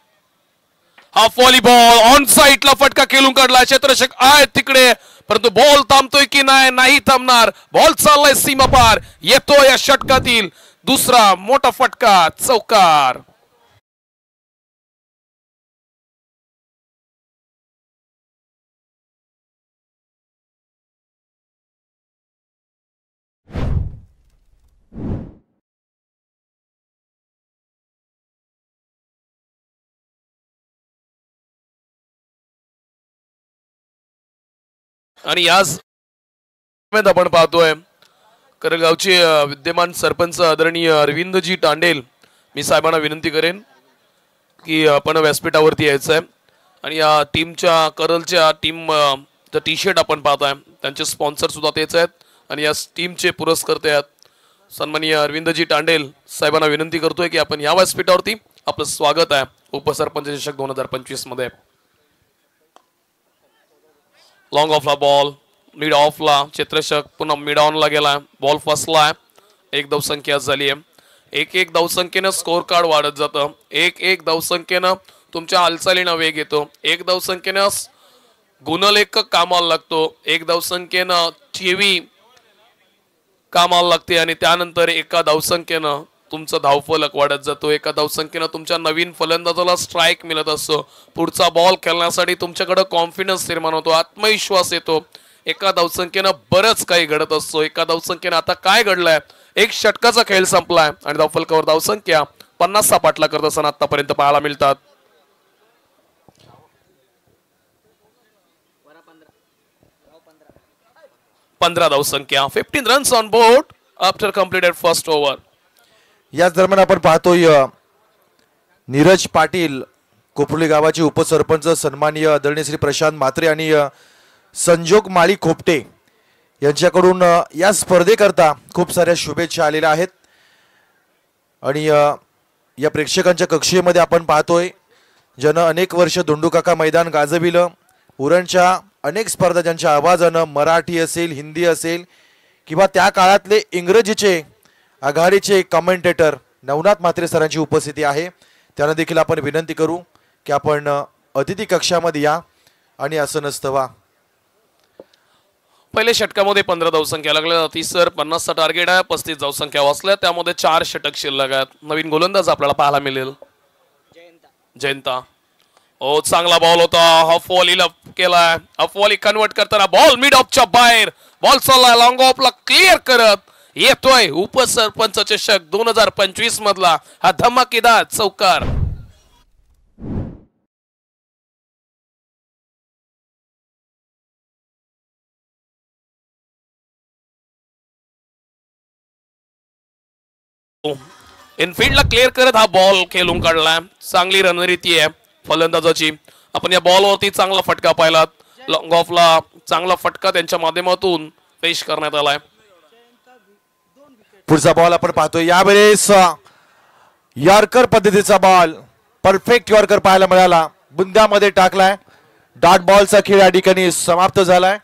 हा व्हॉलीबॉल ऑन साईडला फटका खेळून काढला. क्षेत्ररक्षक आहे तिकडे, परंतु बॉल थांबतोय की नाही थांबणार. बॉल चाललाय सीमा पार. येतो या षटकातील दुसरा मोठा फटका, चौकार. आणि आज आपण पाहतोय करगावचे विद्यमान सरपंच आदरणीय अरविंदजी तांडेल. मी साहेबांना विनंती करेन की आपण व्यासपीठावरती यायचं आहे आणि या टीमच्या करलच्या टीम टी शर्ट आपण पाहताय, त्यांचे स्पॉन्सर सुद्धा तेच आहेत आणि या टीमचे पुरस्कर्ते आहेत. सन्माननीय अरविंदजी तांडेल साहेबांना विनंती करतोय की आपण या व्यासपीठावरती आपलं स्वागत आहे उपसरपंच चषक 2025 मध्ये. लॉंग ऑफला बॉल, मिड ऑफला क्षेत्ररक्षक पुन्हा मिड ऑनला गेला. बॉल फसलाय. 1 धावसंख्या झाली आहे. 1-1 धावसंख्येनं स्कोर कार्ड वाढत जातं. 1-1 धावसंख्येनं तुमच्या हालचालीनं वेग येतो. 1 धावसंख्येनं गुणलेख कामाला लागतो. 1 धावसंख्येनं ठेवी कामाला लागते आणि त्यानंतर 1 धावसंख्येनं तुमचा धावफलक वाढत जातो. 1 धावसंख्येनं तुमच्या नवीन फलंदाजाला स्ट्राईक मिळत असतो. पुढचा बॉल खेळण्यासाठी तुमच्याकडे कॉन्फिडन्स निर्माण होतो, आत्मविश्वास येतो. 1 धावसंख्येनं बरंच काही घडत असतो. 1 धावसंख्येनं आता काय घडलंय, एक षटकाचा खेळ संपलाय आणि धावफलकावर धावसंख्या 50चा पाठला करत असताना आतापर्यंत पाहायला मिळतात. 15 धावसंख्या, 15 runs on board after completed first over. याच दरम्यान आपण पाहतोय नीरज पाटील कोपरुली गावाचे उपसरपंच सन्माननीय आदरणीय श्री प्रशांत म्हात्रे आणि संजोग माळी खोपटे यांच्याकडून या स्पर्धेकरता खूप साऱ्या शुभेच्छा आलेल्या आहेत. आणि या प्रेक्षकांच्या कक्षेमध्ये आपण पाहतोय ज्यानं अनेक वर्ष धोंडूकाका मैदान गाजविलं. उरणच्या अनेक स्पर्धा ज्यांच्या आवाजानं, मराठी असेल, हिंदी असेल किंवा त्या काळातले इंग्रजीचे आघाडीचे कमेंटेटर नवनाथ म्हात्रे सरांची उपस्थिती आहे. त्यांना देखील आपण विनंती करू की आपण अतिथी कक्षामध्ये या आणि असं नसतं वा. पहिल्या षटकामध्ये 15 धावसंख्या लागल्या जाती सर. 50चा टार्गेट आहे. 35 धावसंख्या वाचल्या, त्यामध्ये 4 षटक शिल्लक आहेत. नवीन गोलंदाज आपल्याला पाहायला मिळेल जयंता. ओ चांगला बॉल होता. हाफ वॉलीला केलाय. हाफ वॉली कन्वर्ट करताना बॉल मिड ऑफच्या बाहेर. बॉल चाललाय लॉंग ऑफला क्लिअर करत येतोय उपसरपंच चषक 2025 मधला हा धमाकेदार चौकार. इनफिल्डला क्लिअर करत हा बॉल खेळून काढलाय. चांगली रणनीती आहे फलंदाजाची. आपण या बॉलवरती चांगला फटका पाहिला. लॉंग ऑफला चांगला फटका त्यांच्या माध्यमातून पेश करण्यात आलाय. पुढचा बॉल आपण पाहतोय यावेळेस यॉर्कर पद्धतीचा बॉल, परफेक्ट यॉर्कर पाहायला मिळाला. बुंद्यामध्ये टाकलाय. डॉट बॉलचा खेळ या ठिकाणी समाप्त झालाय.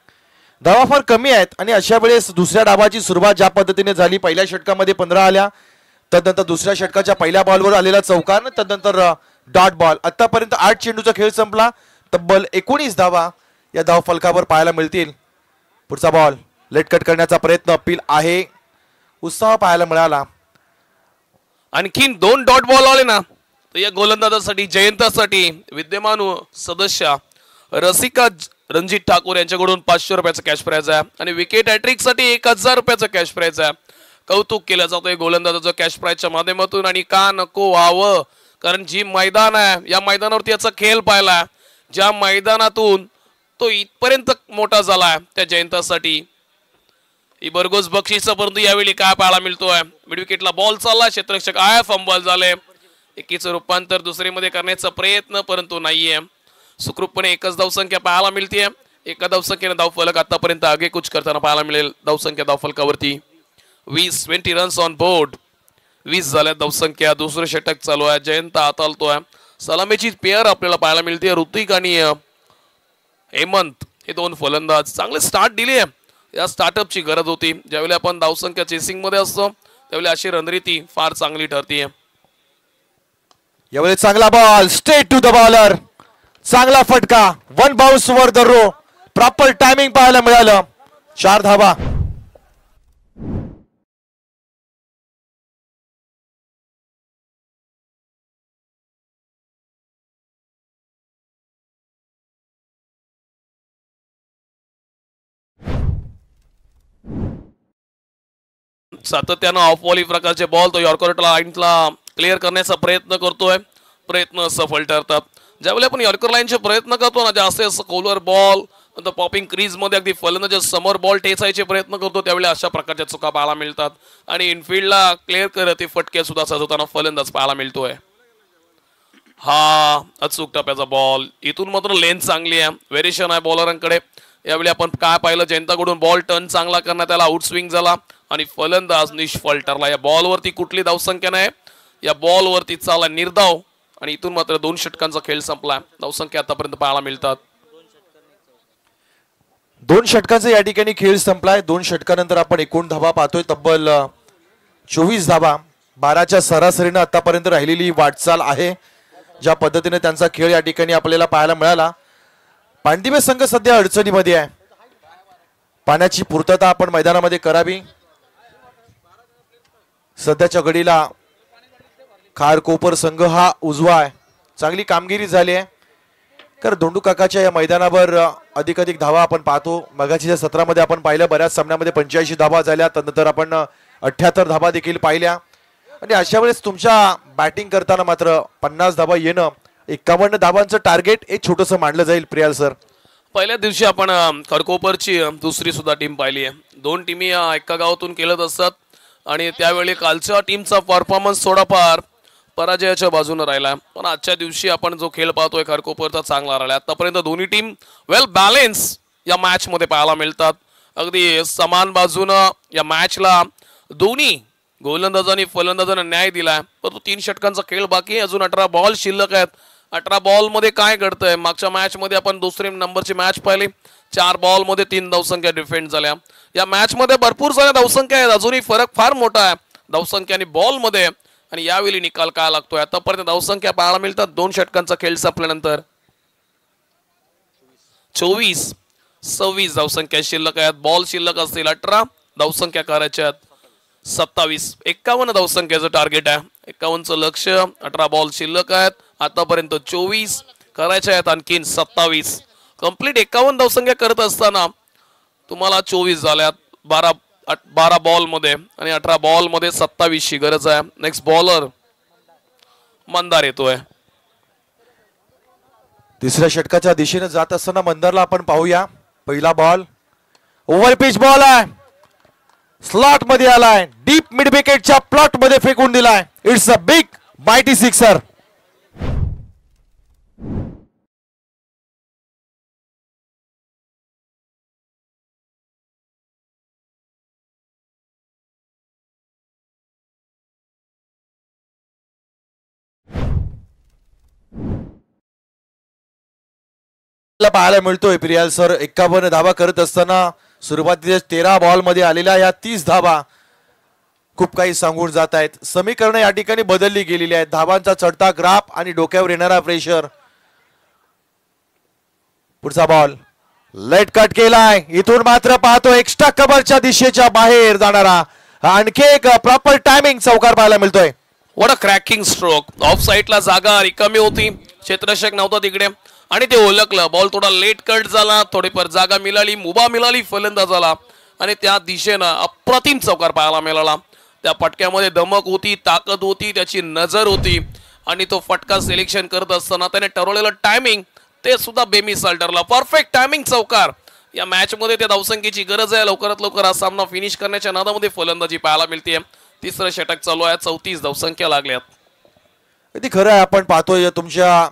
धावा फार कमी आहेत आणि अशा वेळेस दुसऱ्या डावाची सुरुवात ज्या पद्धतीने झाली, पहिल्या षटकामध्ये 15 आल्या, तदनंतर दुसऱ्या षटकाच्या पहिल्या बॉलवर आलेला चौकार, तदनंतर डॉट बॉल. आतापर्यंत 8 चेंडूचा खेळ संपला. तब्बल 19 धावा या धाव फलकावर पाहायला मिळतील. पुढचा बॉल लेटकट करण्याचा प्रयत्न, अपील आहे. उत्साह पाहायला मिळाला. आणखीन 2 डॉट बॉल आले ना तर या गोलंदाजासाठी, जयंतासाठी विद्यमान सदस्य रसिका रणजित ठाकूर यांच्याकडून 500 रुपयाचा कॅश प्राइज आहे आणि विकेट हॅट्रिक साठी 1000 रुपयाचा कॅश प्राइज आहे. कौतुक केलं जातंय गोलंदाजाचं कॅश प्राइजच्या माध्यमातून. आणि का नको व्हावं, कारण जी मैदान आहे या मैदानावरती याचा खेळ पाहिला, ज्या मैदानातून तो इथपर्यंत मोठा झालाय त्या जयंतासाठी ही भरघोस बक्षीस, परंतु यावेळी काय पाहायला मिळतोय, मिडविकेटला बॉल चालला, क्षेत्ररक्षक आहे, फंबल झाले. एकीचं रूपांतर दुसरीमध्ये करण्याचा प्रयत्न, परंतु नाहीये. सुखरूपपणे एकच धावसंख्या पाहायला मिळते. एका धावसंख्येने धावफलक आतापर्यंत आगेकूच करताना पाहायला मिळेल. धावसंख्या धावफलकावरती 20 रन्स ऑन बोर्ड. 20 झाल्या धावसंख्या. दुसरं षटक चालू आहे. जयंत हाताळतोय. सलामीची पेअर आपल्याला पाहायला मिळते. ऋतिक आणि हेमंत हे दोन फलंदाज चांगले स्टार्ट दिली आहे. या स्टार्टअपची गरज होती. ज्यावेळी आपण धावसंख्या चेसिंग मध्ये असतो त्यावेळी अशी रणनीती फार चांगली ठरतीये. यावेळी चांगला ball straight to the bowler. चांगला फटका. 1 bounce were the row. Proper timing पाहायला मिळालं. 4 धावा. सातत्यानं ऑफ व्हॉली प्रकारचे बॉल तो यॉर्कर लाईनला क्लिअर करण्याचा प्रयत्न करतोय. प्रयत्न सफल ठरतात. ज्यावेळी आपण यॉर्कर लाईनचे प्रयत्न करतो ना, जास्त असं कोलर बॉल नंतर पॉपिंग क्रीज मध्ये अगदी फलंदाज समोर बॉल टेचायचे प्रयत्न करतो त्यावेळी अशा प्रकारच्या चुका पाहायला मिळतात. आणि इनफिल्डला क्लिअर करत ते फटके सुद्धा सजवताना फलंदाज पाहायला मिळतोय. हा अचूक टप्प्याचा बॉल. इथून मात्र लेंथ चांगली आहे. व्हेरिएशन आहे बॉलरांकडे. यावेळी आपण काय पाहिलं, जयंताकडून बॉल टर्न चांगला करण्यात आला. आउट स्विंग झाला आणि फलंदाज निष्फळ ठरला. या बॉलवरती कुठली धावसंख्या नाही. या बॉलवरती चाला निर्धाव आणि इथून मात्र 2 षटकांचा खेळ संपला. धावसंख्या आतापर्यंत पाहायला मिळतात. 2 षटकांचा या ठिकाणी खेळ संपलाय. 2 षटकानंतर आपण एकूण धावा पाहतोय तब्बल 24 धावा. 12च्या सरासरीनं आतापर्यंत राहिलेली वाटचाल आहे. ज्या पद्धतीने त्यांचा खेळ या ठिकाणी आपल्याला पाहायला मिळाला. पांडिवे संघ सध्या अडचणीमध्ये आहे. पाण्याची पूर्तता आपण मैदानामध्ये करावी. सध्याच्या घडीला खारकोपर संघ हा उजवा आहे. चांगली कामगिरी झाली आहे. तर धोंडू काकाच्या या मैदानावर अधिकाधिक धावा आपण पाहतो. मगाच्या सत्रामध्ये आपण पाहिलं बऱ्याच सामन्यामध्ये 85 धावा झाल्या. त्यानंतर आपण 78 धावा देखील पाहिल्या. आणि अशा वेळेस तुमच्या बॅटिंग करताना मात्र 50 धावा येणं, 51 धावांचं टार्गेट एक छोटंसं मांडलं जाईल. प्रियाल सर, पहिल्या दिवशी आपण खडकोपरची दुसरी सुद्धा टीम पाहिली आहे. 2 टीमी एका गावातून खेळत असतात आणि त्यावेळी कालच्या टीमचा परफॉर्मन्स थोडाफार पराजयाच्या बाजूने राहिला. पण आजच्या दिवशी आपण जो खेळ पाहतोय खडकोपरचा चांगला राहिला. आतापर्यंत दोन्ही टीम वेल बॅलेन्स या मॅच मध्ये पाहायला मिळतात. अगदी समान बाजूनं या मॅचला दोन्ही गोलंदाजांनी फलंदाजांना न्याय दिलाय. परंतु 3 षटकांचा खेळ बाकी आहे. अजून 18 बॉल शिल्लक आहेत. 18 बॉल मध्ये काय घडतंय. मागच्या मॅच मध्ये आपण दुसरी नंबरची मॅच पाहिली. 4 बॉल मध्ये 3 धावसंख्या डिफेंड झाल्या. या मॅच मध्ये भरपूर साऱ्या धावसंख्या आहेत. अजूनही फरक फार मोठा आहे धावसंख्या आणि बॉल मध्ये. आणि यावेळी निकाल काय लागतोय. आतापर्यंत धावसंख्या पाहायला मिळतात 2 षटकांचा खेळ संपल्यानंतर 24-26 धावसंख्या शिल्लक आहेत. बॉल शिल्लक असतील 18, धावसंख्या करायच्या आहेत 27. 51 धावसंख्याचं टार्गेट आहे. 51चं लक्ष. 18 बॉल शिल्लक आहेत. आतापर्यंत 24 करायच्या आहेत. आणखीन 27. कंप्लीट 51 धावसंख्या करत असताना तुम्हाला 24 झाल्यात 12 बॉल मध्ये आणि 18 बॉल मध्ये 27 ची गरज आहे. नेक्स्ट बॉलर मंदार येतोय. तिसऱ्या षटकाच्या दिशेने जात असताना मंदारला आपण पाहूया. पहिला बॉल ओव्हर पिच बॉल आहे. स्लॉट मध्ये आलाय. डीप मिड विकेटच्या प्लॉट मध्ये फेकून दिलाय. It's a big mighty sixer. पाहायला मिळतोय प्रियाल सर 51 धावा करत असताना सुरुवातीच्या 13 बॉल मध्ये आलेल्या या 30 धावा खूप काही सांगून जात आहेत. समीकरण या ठिकाणी बदलली गेलेली आहेत. धावांचा चढता ग्राफ आणि डोक्यावर येणारा प्रेशर. पुढचा बॉल लेट कट केलाय. इथून मात्र पाहतो एक्स्ट्रा कव्हरच्या दिशेच्या बाहेर जाणारा आणखी एक प्रॉपर टायमिंग चौकार पाहायला मिळतोय. What a cracking stroke. Of साईडला जागा रिकामी होती. क्षेत्ररक्षक नव्हता तिकडे आणि ते ओळखलं. बॉल थोडा लेट कट झाला. थोडीफार जागा मिळाली. मुभा मिळाली फलंदाजाला आणि त्या दिशेनं अप्रतिम चौकार पाहायला मिळाला. त्या फटक्यामध्ये धमक होती, ताकद होती, त्याची नजर होती आणि तो फटका सिलेक्शन करत असताना त्याने ठरवलेलं टायमिंग ते सुद्धा बेमिसाल ठरला. परफेक्ट टायमिंग चौकार. या मॅच मध्ये त्या धावसंख्येची गरज आहे. लवकरात लवकर हा सामना फिनिश करण्याच्या नादामध्ये फलंदाजी पाहायला मिळते. तिसरं षटक चालू आहे. 34 धावसंख्या लागल्यात. किती खरं आहे, आपण पाहतोय तुमच्या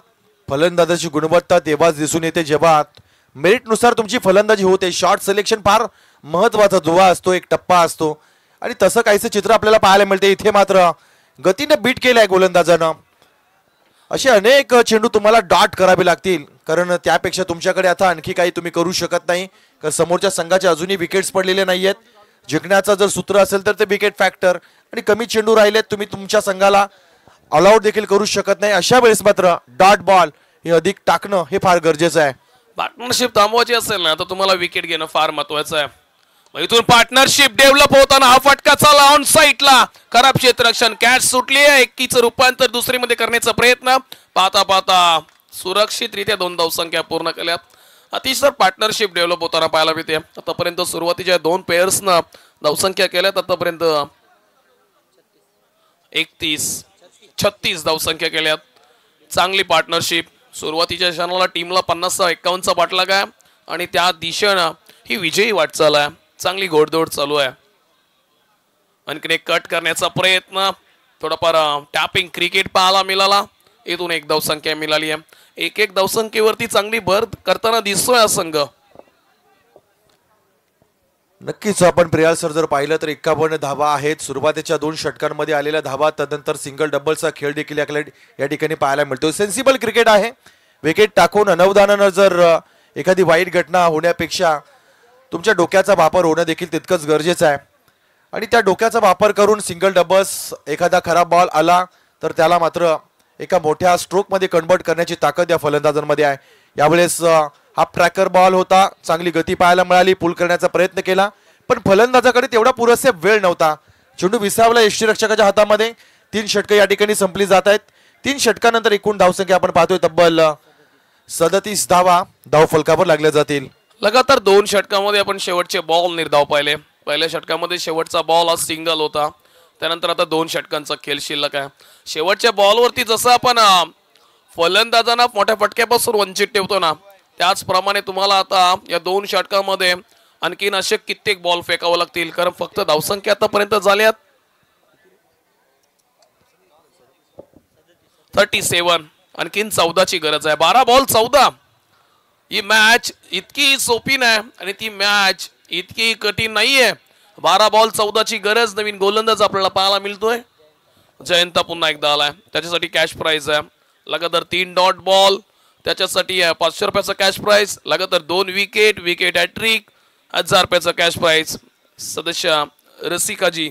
फलंदाजाची गुणवत्ता तेव्हाच दिसून येते जेव्हा मेरिटनुसार तुमची फलंदाजी होते. शॉट सिलेक्शन फार महत्वाचा दुवा असतो, एक टप्पा असतो आणि तसं काहीसं चित्र आपल्याला पाहायला मिळते. इथे मात्र गतीने बीट केलाय गोलंदाजानं. असे अनेक चेंडू तुम्हाला डॉट करावे लागतील, कारण त्यापेक्षा तुमच्याकडे आता आणखी काही तुम्ही करू शकत नाही, कारण समोरच्या संघाचे अजूनही विकेट्स पडलेले नाहीयेत. जिंकण्याचं जर सूत्र असेल तर ते विकेट फॅक्टर, आणि कमी चेंडू राहिलेत, तुम्ही तुमच्या संघाला ऑलआउट देखील करू शकत नाही. अशा वेळेस मात्र डॉट बॉल हे अधिक टाकणं हे फार गरजेचं आहे. पार्टनरशिप थांबवायची असेल ना तर तुम्हाला विकेट घेणं फार महत्वाचं आहे. इथून पार्टनरशिप डेव्हलप होताना हा फटका चालला ऑन साईडला. खराब क्षेत्ररक्षण, कॅच सुटली आहे. 21चं रूपांतर दुसरीमध्ये करण्याचा प्रयत्न. पाहता पाहता सुरक्षितरित्या 2 धावसंख्या पूर्ण केल्यात. अतिशय पार्टनरशिप डेव्हलप होताना पाहायला मिळते. आतापर्यंत सुरुवातीच्या 2 पेयर्सनं धावसंख्या केल्यात. आतापर्यंत 36 धावसंख्या केल्यात. चांगली पार्टनरशिप. सुरुवातीच्या क्षणाला टीमला 50-51चा पाठलाग आहे आणि त्या दिशेनं ही विजयी वाटचाल आहे. चांगली घोडदौड चालू आहे. आणखीन एक कट करण्याचा प्रयत्न. थोडाफार टॅपिंग क्रिकेट पाहायला मिळाला. इथून 1 धावसंख्या मिळाली आहे. 1 धावसंख्येवरती चांगली भर करताना दिसतोय हा संघ. नक्कीच आपण प्रियाल सर जर पाहिलं तर 51 धावा आहेत. सुरुवातीच्या 2 षटकांमध्ये आलेल्या धावा, तदनंतर सिंगल डबलचा खेळ देखील या ठिकाणी पाहायला मिळतो. सेन्सिबल क्रिकेट आहे. विकेट टाकून अनवधानानं जर एखादी वाईट घटना होण्यापेक्षा तुमच्या डोक्याचा वापर होणं देखील तितकंच गरजेचं आहे. आणि त्या डोक्याचा वापर करून सिंगल डबल्स, एखादा खराब बॉल आला तर त्याला मात्र एका मोठ्या स्ट्रोकमध्ये कन्वर्ट करण्याची ताकद या फलंदाजांमध्ये आहे. यावेळेस हा ट्रॅकर बॉल होता. चांगली गती पाहायला मिळाली. पुल करण्याचा प्रयत्न केला, पण फलंदाजाकडे तेवढा पुरेसा वेळ नव्हता. चेंडू विसावला यष्टीरक्षकाच्या हातामध्ये. 3 षटकं या ठिकाणी संपली जात आहेत. 3 षटकानंतर एकूण धावसंख्या आपण पाहतोय तब्बल 37 धावा धावफलकावर लागल्या जातील. लगातार 2 षटकामध्ये आपण शेवटचे बॉल निर्धाव पाहिले. पहिल्या षटकामध्ये शेवटचा बॉल हा सिंगल होता. त्यानंतर आता 2 षटकांचा खेळ शिल्लक आहे. शेवटच्या बॉलवरती जसं आपण फलंदाजांना मोठ्या फटक्यापासून वंचित ठेवतो ना, त्याचप्रमाणे तुम्हाला आता या 2 षटकामध्ये आणखीन असे कित्येक बॉल फेकावं लागतील, कारण फक्त धावसंख्या आतापर्यंत झाल्यात 37. आणखीन 14ची गरज आहे. 12 बॉल 14. ही मॅच इतकी सोपी नाही आणि ती मॅच इतकी कठीण नाहीये. 12 बॉल 14ची गरज. नवीन गोलंदाज आपल्याला पाहायला मिळतोय. जयंता पुन्हा एकदा आलाय. त्याच्यासाठी कॅश प्राइज आहे. लगातार 3 डॉट बॉल, त्याच्यासाठी 500 रुपयाचा कॅश प्राइज. लगातार 2 विकेट हॅट्रिक, 1000 रुपयाचा कॅश प्राइज सदस्य रसिकाजी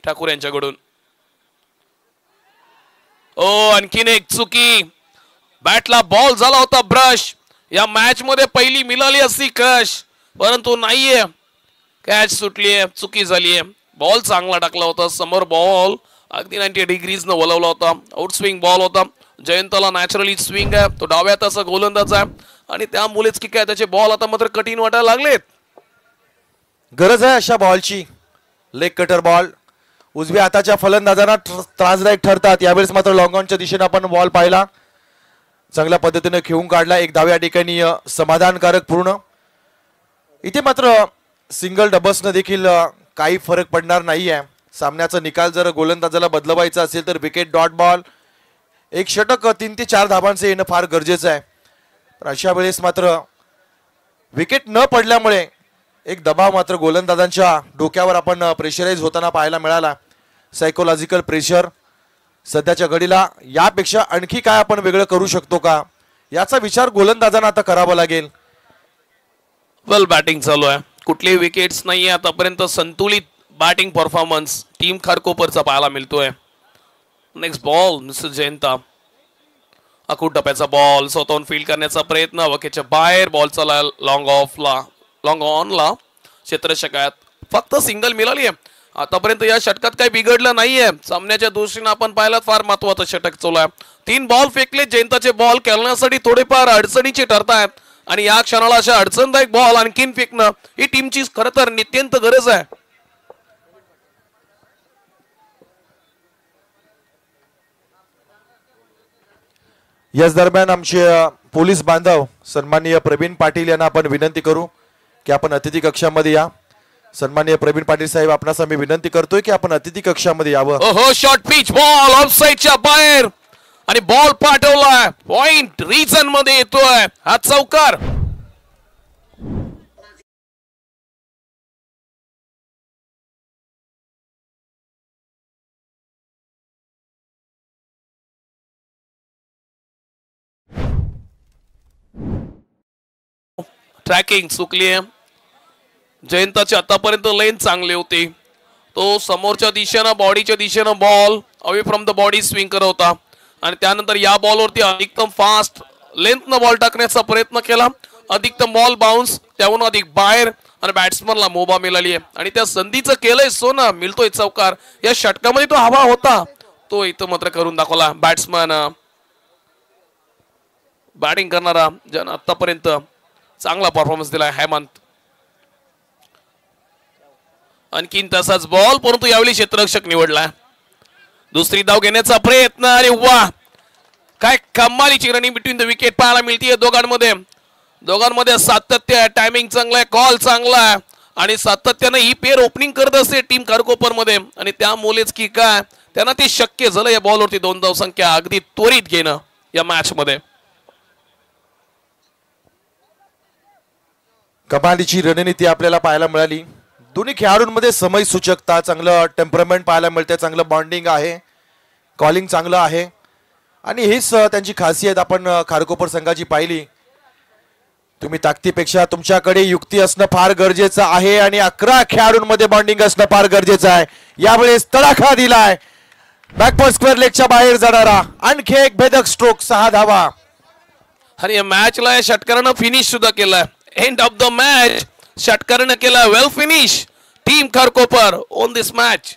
ठाकूर यांच्याकडून. आणखीन एक चुकी. बॅटला बॉल झाला होता ब्रश. या मॅच मध्ये पहिली मिळाली असती क्रश, परंतु नाहीये. कॅच सुटलीये, चुकी झालीये. बॉल चांगला टाकला होता. समोर बॉल अगदी 90 डिग्रीज न वळवला होता. आउट स्विंग बॉल होता. जयंताला नॅचरली स्विंग आहे. तो डाव्या हाताचा गोलंदाज आहे आणि त्यामुळेच की काय त्याचे बॉल आता मात्र कठीण वाटायला लागलेत. गरज आहे अशा बॉलची. लेग कटर बॉल उजव्या हाताच्या फलंदाजांना त्रासदायक ठरतात. यावेळेस मात्र लॉंग ऑनच्या दिशेने आपण बॉल पाहिला. चांगल्या पद्धतीने खेळून काढला. 1 धाव या ठिकाणी समाधानकारक पूर्ण. इथे मात्र सिंगल डबल्सनं देखील काही फरक पडणार नाहीये. सामन्याचा निकाल जर गोलंदाजाला बदलवायचा असेल तर विकेट डॉट बॉल, 1 षटक 3 ते 4 धावांचे येणं फार गरजेचं आहे. पण अशा वेळेस मात्र विकेट न पडल्यामुळे एक दबाव मात्र गोलंदाजांच्या डोक्यावर आपण प्रेशराईज होताना पाहायला मिळाला. Psychological pressure. सध्याच्या घडीला यापेक्षा आणखी काय आपण वेगळं करू शकतो का, याचा विचार गोलंदाजांना आता करावा लागेल. वेल बॅटिंग चालू आहे. कुठलेही विकेट्स नाहीये आतापर्यंत. संतुलित बॅटिंग परफॉर्मन्स टीम खारकोपरचा पाहायला मिळतोय. Next ball mister Jayanta. अकूट टप्प्याचा बॉल स्वतःहून फील्ड करण्याचा प्रयत्न. वकेच्या बाहेर बॉल चालला लॉंग ऑनला क्षेत्ररक्षकात. फक्त सिंगल मिळाली आहे. आतापर्यंत या षटकात काही बिघडलं नाहीये. सामन्याच्या दृष्टीने आपण पाहिलं फार महत्वाचं षटक चालू आहे. 3 बॉल फेकले. जयंताचे बॉल खेळण्यासाठी थोडेफार अडचणीचे ठरतायत आणि या क्षणाला अशा अडचणदायक बॉल आणखीन फेकणं ही टीमची खरं तर नित्यंत गरज आहे. याच दरम्यान आमचे पोलीस बांधव सन्माननीय प्रवीण पाटील यांना आपण विनंती करू की आपण अतिथी कक्षामध्ये या. सन्माननीय प्रवीण पाटील साहेब, आपणास आम्ही विनंती करतोय की आपण अतिथी कक्षामध्ये यावं. ओहो, शॉर्ट पिच बॉल ऑफसाईडच्या बाहेर आणि बॉल पाठवलाय. पॉइंट रिजन मध्ये येतोय हा चौकार. ट्रॅकिंग चुकली आहे. जयंताची आतापर्यंत लेन चांगली होती. तो समोरच्या दिशेनं बॉडीच्या दिशेनं ball away from the body swing करत होता आणि त्यानंतर या बॉलवरती अधिकतम फास्ट लेंथनं बॉल टाकण्याचा प्रयत्न केला. अधिकतम बॉल बाउन्स, त्याहून अधिक बाहेर आणि बॅट्समनला मोबा मिळाली आहे आणि त्या संधीचं केलंय सोनं. मिळतोय चौकार. या षटकामध्ये तो हवा होता, तो इथं मात्र करून दाखवला. बॅट्समन बॅटिंग करणारा ज्यानं आतापर्यंत चांगला परफॉर्मन्स दिलाय हेमंत. आणखीन तसाच बॉल, परंतु यावेळी क्षेत्ररक्षक निवडला. दुसरी धाव घेण्याचा प्रयत्न. अरे वा, काय कमालीची रनिंग बिटवीन द विकेट पाहायला मिळते दोघांमध्ये सातत्य आहे. टायमिंग चांगला आहे, कॉल चांगला आहे आणि सातत्यानं ही पेअर ओपनिंग करत असते टीम खारकोपर मध्ये आणि त्यामुळेच की काय त्यांना ते शक्य झालं या बॉलवरती 2 धाव संख्या अगदी त्वरित घेणं या मॅच मध्ये. कमालीची रणनीती आपल्याला पाहायला मिळाली. दोन्ही खेळाडूंमध्ये समय सूचकता, चांगलं टेम्परमेंट पाहायला मिळते, चांगलं बॉन्डिंग आहे, कॉलिंग चांगलं आहे आणि हीच त्यांची खासियत आपण खारकोपर संघाची पाहिली. तुम्ही ताकदीपेक्षा तुमच्याकडे युक्ती असणं फार गरजेचं आहे आणि 11 खेळाडूंमध्ये बॉन्डिंग असणं फार गरजेचं आहे. यावेळेस तडाखा दिलाय बॅकवर्ड स्क्वेअर लेगच्या बाहेर जाणारा आणखी एक भेदक स्ट्रोक, 6 धावा. आणि या मॅचला या षटकारानं फिनिश सुद्धा केलाय. एंड ऑफ द मॅच षटकारानं केला well finish. Team Kharkopar on this match.